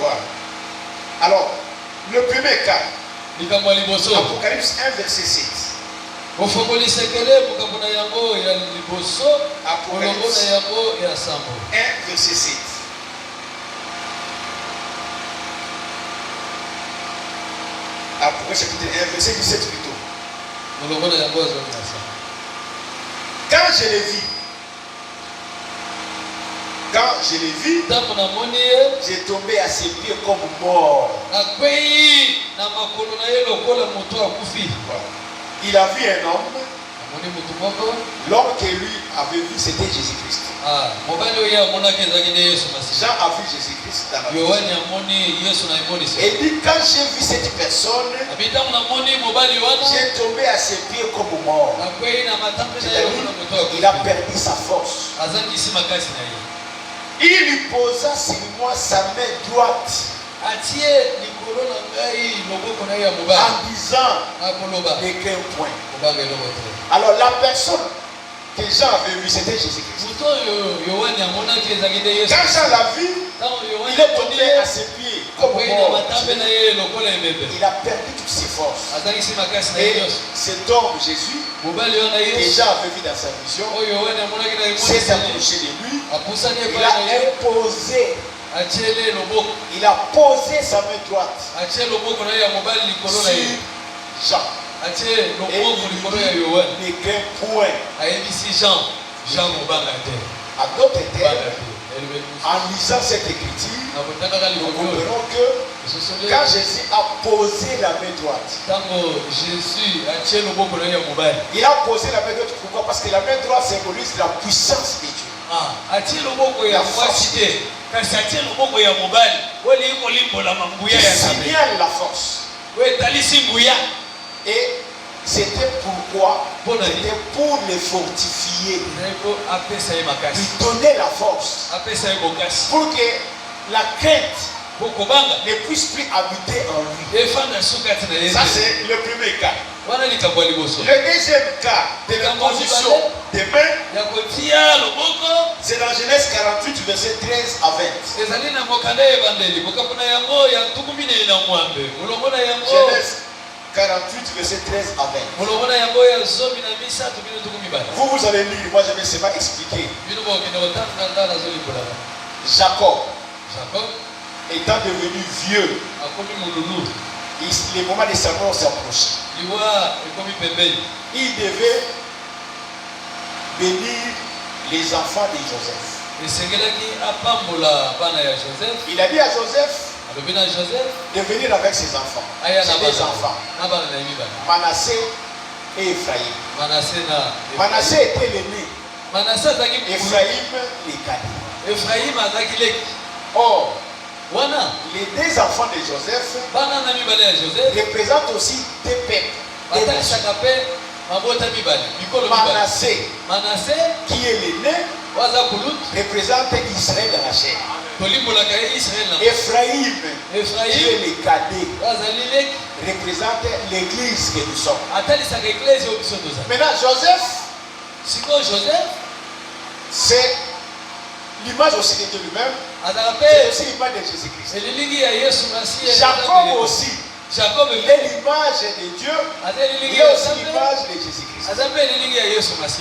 Voilà. Alors, le premier cas, Apocalypse 1, verset 7. Apocalypse 1, verset 7. Apocalypse 1, verset 17 plutôt. Quand je l'ai vu, j'ai tombé à ses pieds comme mort. Il a vu un homme. L'homme que lui avait vu, c'était Jésus-Christ. Jean a vu Jésus-Christ dans la vision. Et il dit, quand j'ai vu cette personne, j'ai tombé à ses pieds comme mort. Il a perdu sa force. Il lui posa sur moi sa main droite en disant de quel point. Alors la personne que Jean avait vue, c'était Jésus-Christ. Quand Jean l'a vu, il est tombé à ses pieds comme mort. Il a perdu toutes ses forces. Et cet homme, Jésus, que Jean avait vu dans sa vision, s'est approché de lui. Il a imposé. Il a posé sa main droite sur Jean. Et il lui dit qu'un point. À d'autres termes, en lisant cette écriture, nous comprenons que quand Jésus a posé la main droite, il a posé la main droite. Pourquoi? Parce que la main droite symbolise la puissance de Dieu. La force. Qui signale la force. Et c'était pourquoi? C'était pour les fortifier, lui donner la force, pour que la crainte ne puisse plus habiter en lui. Ça, c'est le premier cas. Le deuxième cas de l'imposition des mains, c'est dans Genèse 48, verset 13 à 20. Genèse 48, verset 13 à 20. Vous allez lire, moi je vais seulement expliquer. Jacob, étant devenu vieux, les moments de sa mort s'approchent. Il devait bénir les enfants de Joseph. Il a dit à Joseph de venir avec ses enfants. Ses deux enfants, Manassé et Ephraïm. Manassé était l'aîné, Ephraïm les cadets. Or, les deux enfants de Joseph représentent aussi des peuples. Manassé, qui est l'aîné, représente Israël dans la chair. Ephraïm, qui est le cadet, représente l'église que nous sommes. Maintenant, Joseph, c'est l'image aussi de Dieu lui-même. C'est aussi l'image de Jésus-Christ. Jacob aussi. Jacob est l'image de Dieu. Il est aussi l'image de Jésus-Christ.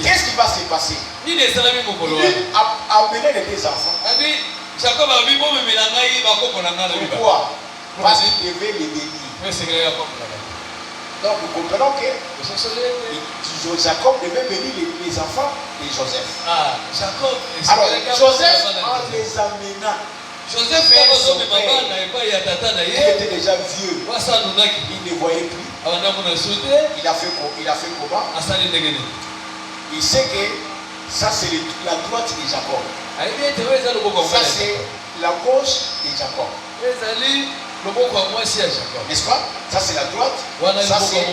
Qu'est-ce qui va se passer? Il a amené les deux enfants. Pourquoi? Parce qu'il devait les bénir. Donc nous comprenons que Jacob devait bénir les enfants de Joseph. Alors Joseph, en les amenant, Joseph il était déjà vieux. Il ne voyait plus. Il a fait comment? Il sait que ça c'est la droite de Jacob. Ça c'est la gauche de Jacob. N'est-ce pas? Ça c'est la droite. Ça c'est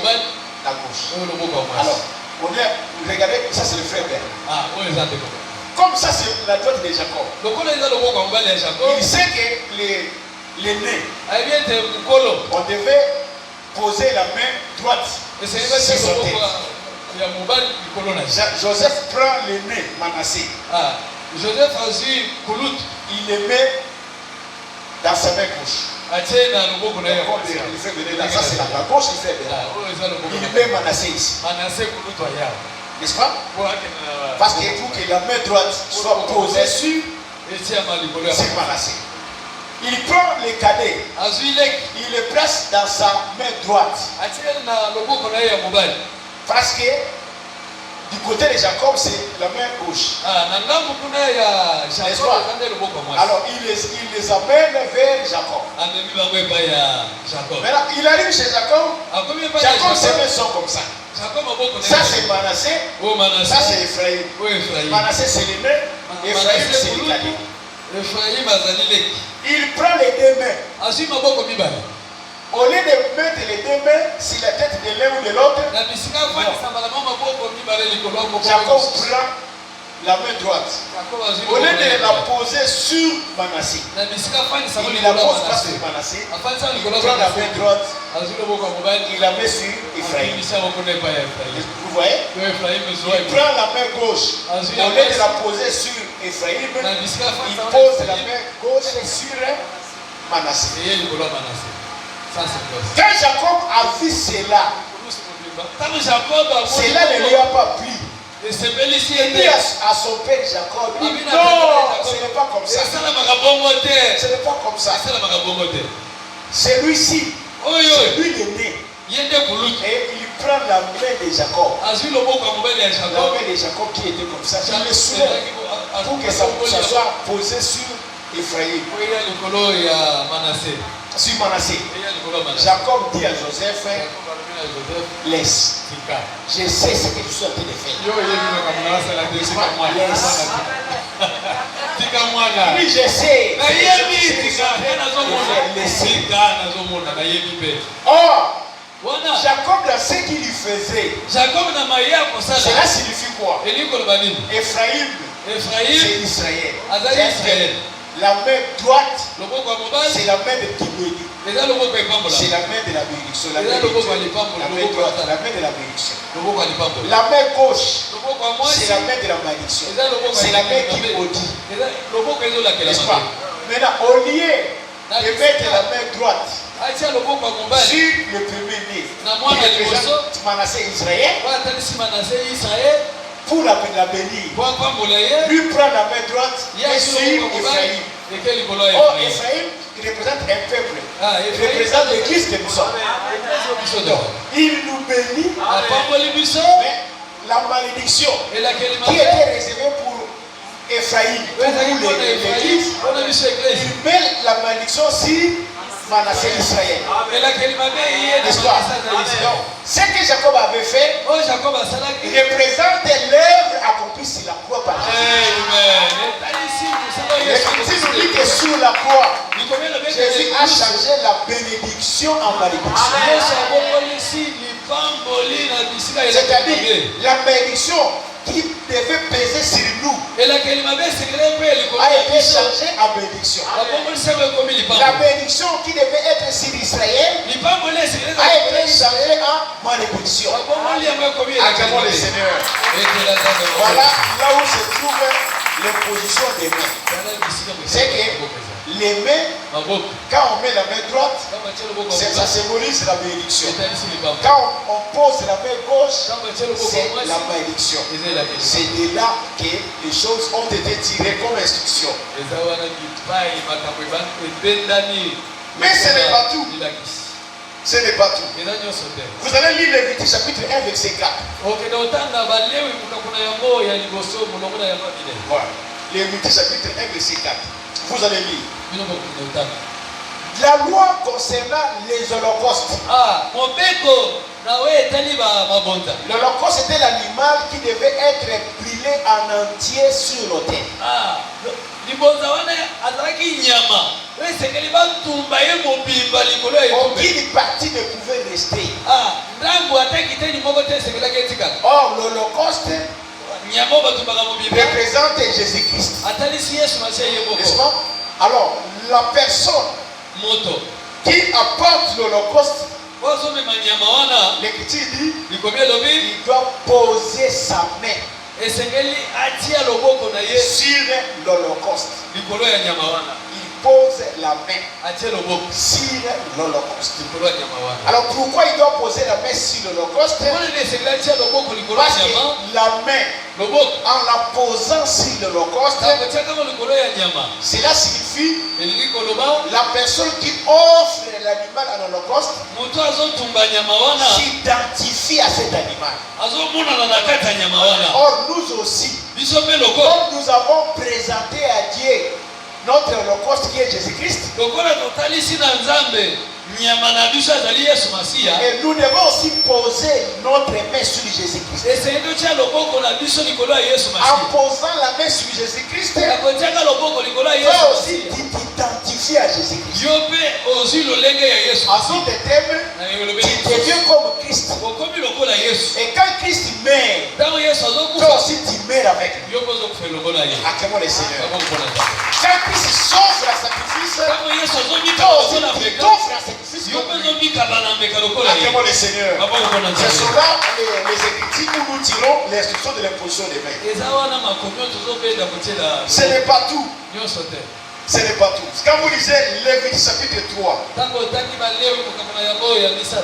la gauche. Alors, regardez, ça c'est le frère père. Comme ça c'est la droite de Jacob. Il sait que l'aîné, on devait poser la main droite sur son tête. Joseph prend l'aîné, Manassé. Il le met dans sa main gauche. Ça c'est la gauche, il fait bien. Il met Manassé ici. N'est-ce pas? Parce qu'il faut que la main droite soit posée sur Manassé. Il prend les cadets, il les place dans sa main droite. Parce que du côté de Jacob, c'est la main gauche. N'est-ce pas? Alors il les amène vers Jacob. Maintenant, il arrive chez Jacob. Jacob, ses mains sont comme ça. Ça c'est Manassé. Ça c'est Ephraïm. Manassé c'est l'aîné. Ephraïm c'est le cadet. Il prend les deux mains. Au lieu de mettre les deux mains sur la tête de l'un ou de l'autre, Jacob prend la main droite. Au lieu de la poser sur Manassé, il la pose pas sur Manassé. Il prend la main droite, il la met sur Ephraïm. Vous voyez? Il prend la main gauche. Au lieu de la poser sur Ephraïm, il pose la main gauche sur Manassé. Quand Jacob a vu cela, cela ne lui a pas plu. Il dit à son père Jacob, non, ce n'est pas comme ça. Ce n'est pas comme ça. Celui-ci, c'est lui l'aîné. Et il prend la main de Jacob. La main de Jacob qui était comme ça. Il le soulève pour que ça soit posé sur Ephraïm. Sur Manassé. Jacob dit à Joseph, laisse. Je sais ce que tu suis en train de faire. Oui, je sais. Or, Jacob, dans ce qu'il lui faisait, cela signifie quoi? Ephraïm, c'est Israël. La main droite, c'est la main de Timothée. C'est la main de la bénédiction. La main droite, la main de la bénédiction. La main gauche, c'est la main de la malédiction. C'est la main qui maudit. N'est-ce pas? Maintenant, au lieu de mettre la main droite sur le premier-né qui représente Manassé Israël pour la bénir. Lui prend la main droite et sur Israël. Oh, Israël représente un peuple. Il représente l'église que nous sommes. Il nous bénit. Mais la malédiction qui était réservée pour Ephraïm, pour l'église, il met la malédiction sur Manassé Israël. N'est-ce pas? Ce que Jacob avait fait représente l'œuvre accomplie sur la croix par Jésus. L'Écriture nous dit que sur la croix, Jésus a changé la bénédiction en malédiction. C'est-à-dire la bénédiction qui devait peser sur nous a été changée en bénédiction. La bénédiction qui devait être sur Israël a été changée en malédiction. Acclamons le Seigneur. Voilà là où se trouve l'imposition des mains. C'est que les mains, quand on met la main droite, ça symbolise la bénédiction. Quand on pose la main gauche, c'est la malédiction. C'est de là que les choses ont été tirées comme instruction. Mais ce n'est pas tout. Ce n'est pas tout. Vous allez lire Lévitique chapitre 1 verset 4. Voilà. Lévitique chapitre 1 verset 4. Vous allez lire. La loi concernant les holocaustes. L'holocauste était l'animal qui devait être brûlé en entier sur l'autel. Aucune partie ne pouvait rester. Or, l'holocauste représente Jésus-Christ. N'est-ce pas? Alors, la personne qui apporte l'holocauste, l'Écriture dit, il doit poser sa main sur l'holocauste. Il pose la main sur l'holocauste. Alors pourquoi il doit poser la main sur l'holocauste? Parce que la main, en la posant sur l'holocauste, cela signifie la personne qui offre l'animal à l'holocauste s'identifie à cet animal. Or nous aussi, comme nous avons présenté à Dieu notre holocauste qui est Jésus-Christ, et nous devons aussi poser notre main sur Jésus-Christ. En posant la main sur Jésus-Christ, tu vas aussi t'identifier à Jésus-Christ. En d'autres termes, tu deviens comme Christ. Et quand Christ meurt, toi aussi tu meurs avec lui. Acclamons le Seigneur. Quand Christ s'offre à sacrifice, toi aussi tu t'offres à sacrifice. Acclamons le Seigneur. Ce sont là les Écritures où nous tirons l'instruction de l'imposition des mains. Ce n'est pas tout. Ce n'est pas tout. Quand vous lisez Lévitique chapitre 3,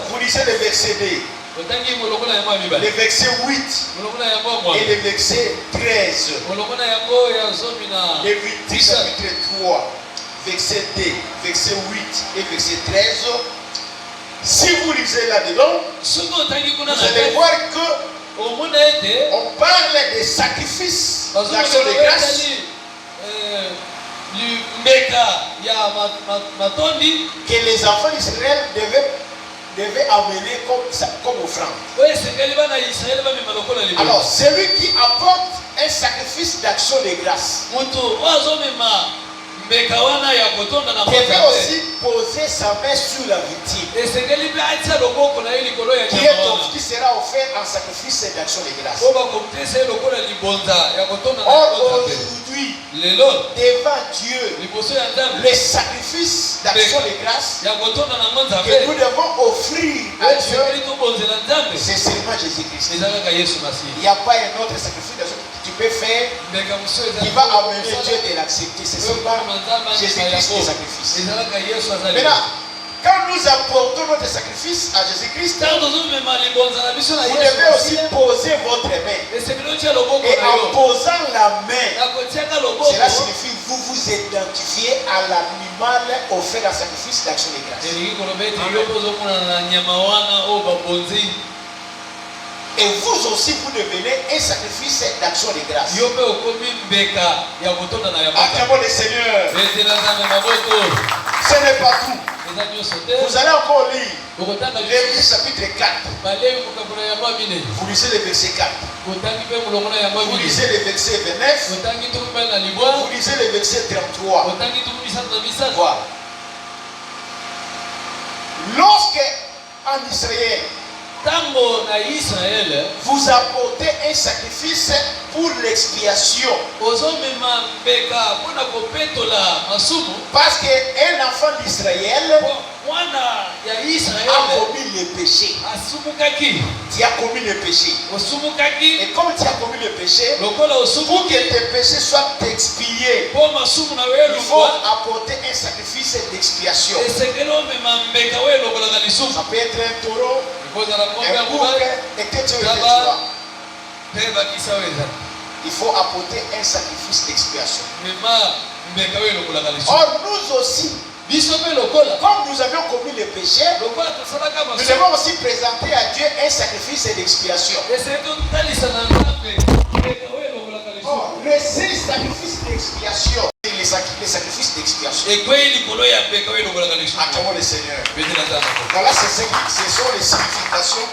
vous lisez le verset 2, le verset 8 et le verset 13. Lévitique chapitre 3, verset 2, verset 8 et verset 13. Si vous lisez là-dedans, vous allez voir que on parle des sacrifices d'action de grâce. Que les enfants d'Israël devaient amener comme offrande. Alors, celui qui apporte un sacrifice d'action de grâce devait aussi poser sa main sur la victime qui sera offert en sacrifice d'action de grâce. Or aujourd'hui, devant Dieu, le sacrifice d'action de grâce que nous devons offrir à Dieu, c'est seulement Jésus-Christ. Il n'y a pas un autre sacrifice que tu peux faire qui va amener Dieu de l'accepter. C'est seulement Jésus-Christ le sacrifice. Maintenant, quand nous apportons notre sacrifice à Jésus-Christ, vous devez aussi poser votre main. Et en posant la main, cela signifie que vous vous identifiez à l'animal offert en sacrifice d'action de grâce. Et vous aussi, vous devenez un sacrifice d'action de grâce. Acclamons le Seigneur. Ce n'est pas tout. Vous allez encore lire Lévitique chapitre 4. Vous lisez le verset 4. Vous lisez le verset 29. Vous lisez le verset 33. Voilà. Lorsque en Israël, vous apportez un sacrifice pour l'expiation. Parce qu'un enfant d'Israël a commis le péché. Tu as commis le péché. Et comme tu as commis le péché, pour que tes péchés soient expiés, il faut apporter un sacrifice d'expiation. Ça peut être un taureau, un bouc, et que tu veux. Il faut apporter un sacrifice d'expiation. Or, nous aussi, comme nous avions commis le péché, nous devons aussi présenter à Dieu un sacrifice d'expiation. Or, le seul sacrifice d'expiation, c'est le sacrifice d'expiation. Acclamons le Seigneur. Voilà, ce sont les significations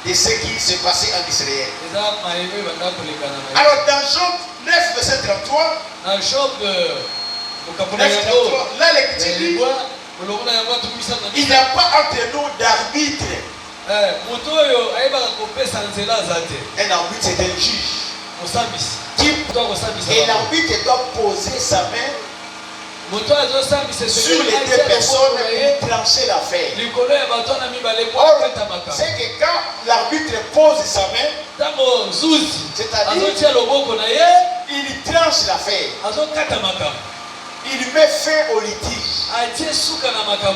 de ce qui s'est passé en Israël. Alors, dans Job 9, verset 33, là, l'Écriture dit, il n'y a pas entre nous d'arbitre. Un arbitre, c'est un juge. Et l'arbitre doit poser sa main sur les deux personnes pour trancher l'affaire. C'est que quand l'arbitre pose sa main, c'est-à-dire il tranche l'affaire. Il met fin au litige.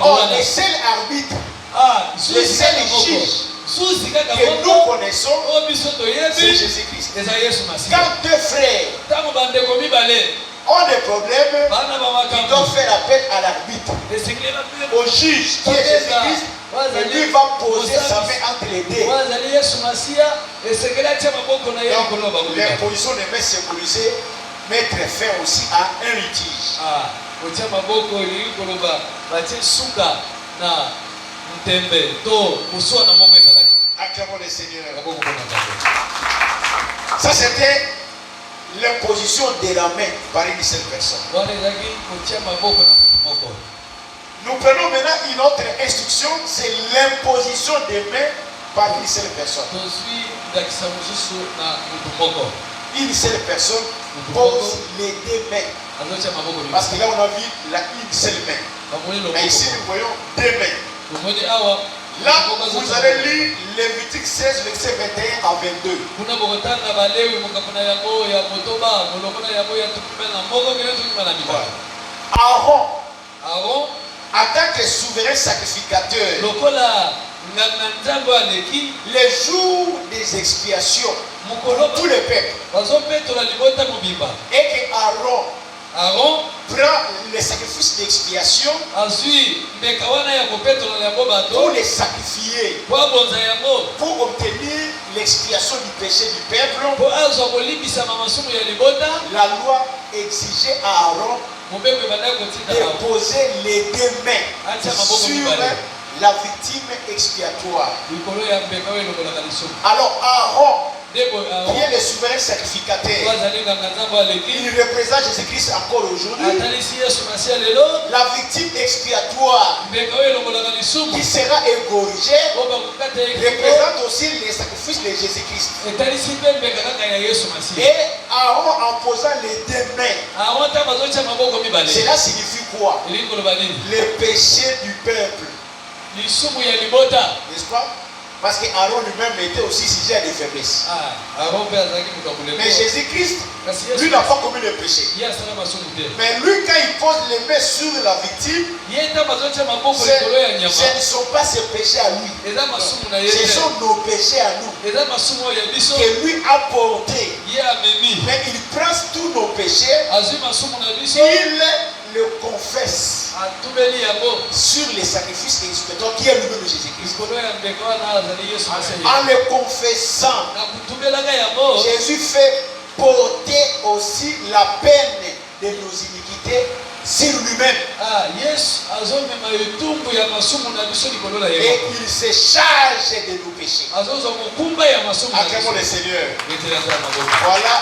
Or, le seul arbitre, le seul juge que nous connaissons, c'est Jésus-Christ. Quand deux frères ont des problèmes, ils doivent faire appel à l'arbitre, au juge qui est Jésus-Christ, et lui va poser sa main entre les deux. Donc, l'imposition de main symbolisée mettre fin aussi à un litige. Acclamons le Seigneur. Ça, c'était l'imposition de la main par une seule personne. Nous prenons maintenant une autre instruction, c'est l'imposition des mains par une seule personne. Une seule personne pose les deux mains. Parce que là on a vu une seule main. Mais ici nous voyons deux mains. Là vous allez lire Lévitique 16, verset 21 à 22. Aaron, en tant que souverain sacrificateur, les jours des expiations pour tout le peuple, et que Aaron prend les sacrifices d'expiation pour les sacrifier, pour obtenir l'expiation du péché du peuple. La loi exigeait à Aaron de poser les deux mains sur la victime expiatoire. Alors Aaron, qui est le souverain sacrificateur, il représente Jésus-Christ encore aujourd'hui. La victime expiatoire qui sera égorgée représente aussi les sacrifices de Jésus-Christ. Et Aaron en posant les deux mains. Cela signifie quoi? Le péché du peuple. N'est-ce pas? Parce que Aaron lui-même était aussi sujet à des faiblesses. Mais Jésus-Christ, lui n'a pas commis le péché. Mais lui, quand il pose les mains sur la victime, ce ne sont pas ses péchés à lui. Ce sont nos péchés à nous. Que lui a porté. Mais il prend tous nos péchés. Il le confesse sur les sacrifices expiatoires qui est le nom de Jésus-Christ. En le confessant, Jésus fait porter aussi la peine de nos iniquités sur lui-même. Et il se charge de nos péchés. Acclamons le Seigneur. Voilà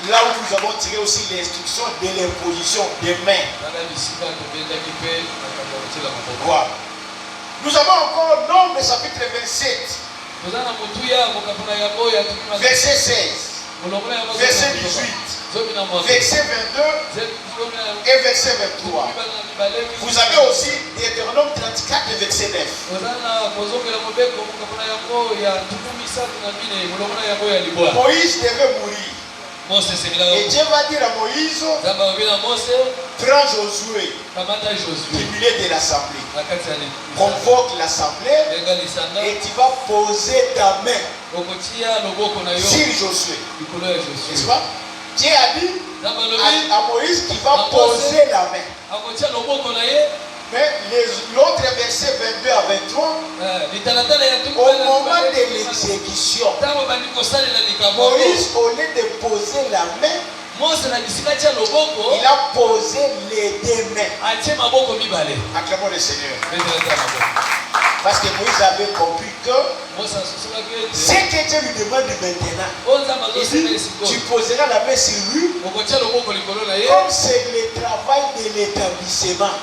là où nous avons tiré aussi l'instruction de l'imposition des mains. Voilà. Nous avons encore Nombre chapitre 27. Verset 16. Verset 18. Verset 22 et verset 23. Vous avez aussi Deutéronome 34 verset 9. Moïse devait mourir. Et Dieu va dire à Moïse, prends Josué, tribunal de l'assemblée, convoque l'assemblée et tu vas poser ta main sur Josué. N'est-ce pas? Dieu a dit à Moïse qu'il va poser la main. Mais l'autre verset 22 à 23, au moment de l'exécution, Moïse, au lieu de poser la main, il a posé les deux mains. Acclamons le Seigneur. Parce que Moïse avait compris que ce que Dieu lui demande maintenant, tu poseras la main sur lui, comme c'est le travail de l'établissement.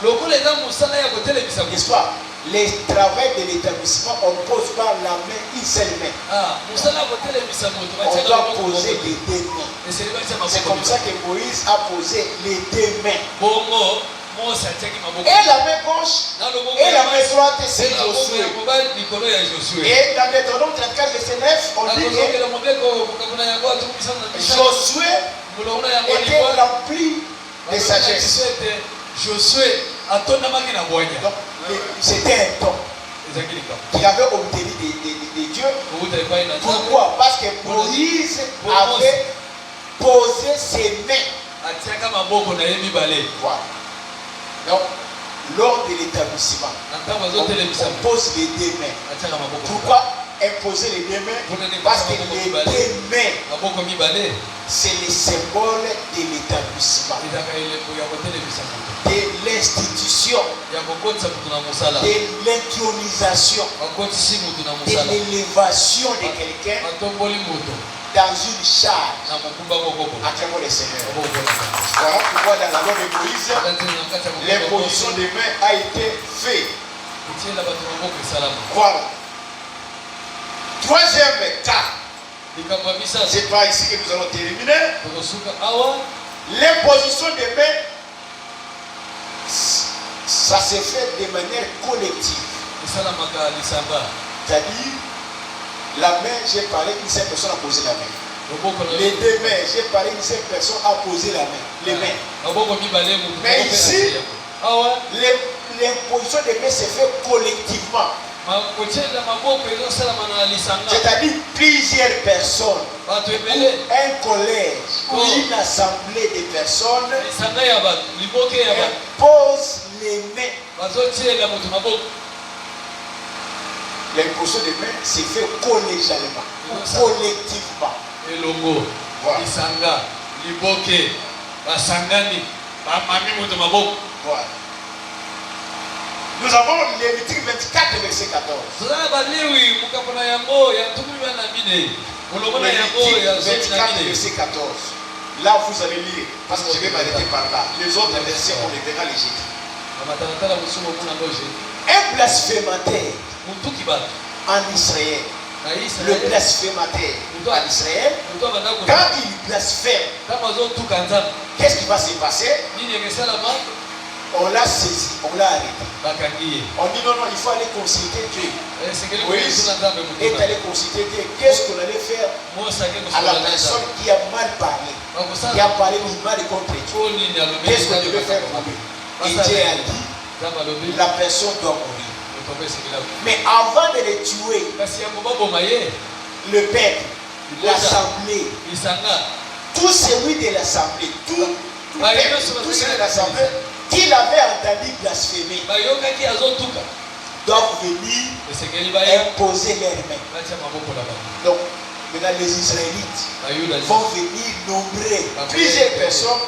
N'est-ce pas? Le travail de l'établissement, on ne pose pas la main, une seule main. On doit poser les deux mains. C'est comme ça que Moïse a posé les deux mains. Et la main gauche et la main droite, c'est Josué. Et dans Deutéronome 34, verset 9, on dit que Josué était rempli de sagesse. Donc, c'était un don qu'il avait obtenu de Dieu. Pourquoi? Parce que Moïse avait posé ses mains. Voilà. Donc, lors de l'établissement, on pose les deux mains. Pourquoi imposer les deux mains? Parce que les deux mains, c'est le symbole de l'établissement, de l'institution, de l'intronisation, de l'élévation de quelqu'un dans une charge. Acclamons le Seigneur. Voilà pourquoi dans la loi de Moïse, l'imposition des mains a été faite. Voilà. Troisième cas. C'est pas ici que nous allons terminer. L'imposition des mains, ça se fait de manière collective. C'est-à-dire, la main, j'ai parlé, une seule personne a posé la main. Les deux mains, j'ai parlé, une seule personne a posé la main. Les mains. Mais ici, l'imposition des mains se fait collectivement. C'est-à-dire plusieurs personnes, ou un collège, ou une assemblée de personnes posent les mains. L'imposition des mains se fait collégialement, collectivement. Voilà. Voilà. Nous avons Lévitique 24, verset 14. Lévitique 24, verset 14. Là, vous allez lire, parce que je vais m'arrêter par là. Les autres versets, on les verra les jeter. Un blasphémateur en Israël le blasphémateur en Israël, quand il blasphème, qu'est-ce qui va se passer? On l'a saisi, on l'a arrêté. On dit non, il faut aller consulter Dieu. Moïse est allé consulter Dieu. Qu'est-ce qu'on allait faire à la personne qui a mal parlé, qui a parlé du mal contre Dieu? Qu'est-ce qu'on devait faire pour lui? Et Dieu a dit, la personne doit mourir. Mais avant de les tuer, le peuple, l'assemblée, tout celui de l'assemblée, tout celui de l'assemblée qui l'avait entendu blasphémer doivent venir imposer leurs mains. Donc, maintenant les Israélites vont venir nombrer plusieurs personnes,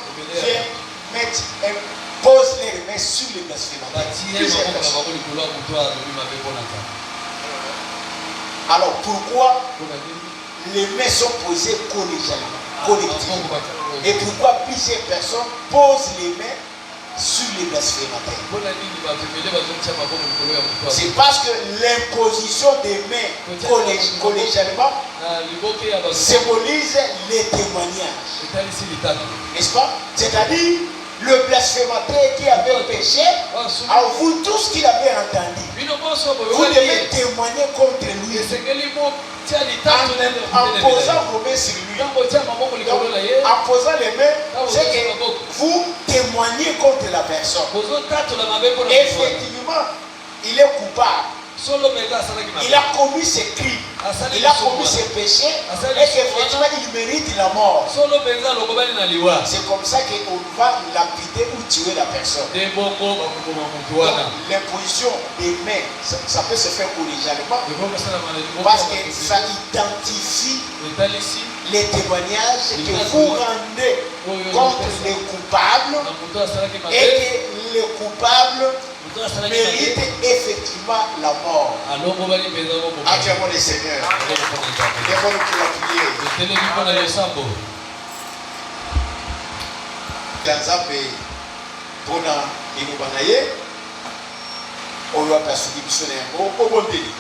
posent leurs mains sur les blasphémateurs. Alors pourquoi les mains sont posées collectivement? Et pourquoi plusieurs personnes posent les mains sur les blasphémateurs? C'est parce que l'imposition des mains collégialement symbolise les témoignages. N'est-ce pas? C'est-à-dire le blasphémateur qui avait péché, à vous tous qui l'avez entendu, vous devez témoigner contre lui en posant vos mains sur lui. Donc, en posant les mains, c'est que vous témoignez contre la personne. Effectivement, il est coupable. Il a commis ses crimes, il a commis ses péchés, et qu'effectivement il mérite la mort. C'est comme ça qu'on va lapider ou tuer la personne. L'imposition des mains, ça peut se faire collégialement, parce que ça identifie les témoignages que vous rendez contre les coupables, et que les coupables mérite effectivement la mort. Acclamons le Seigneur. Lèvons-nous pour la prière. Ganzambe pona inubanaye oyo apasuki biso na yango obondeli.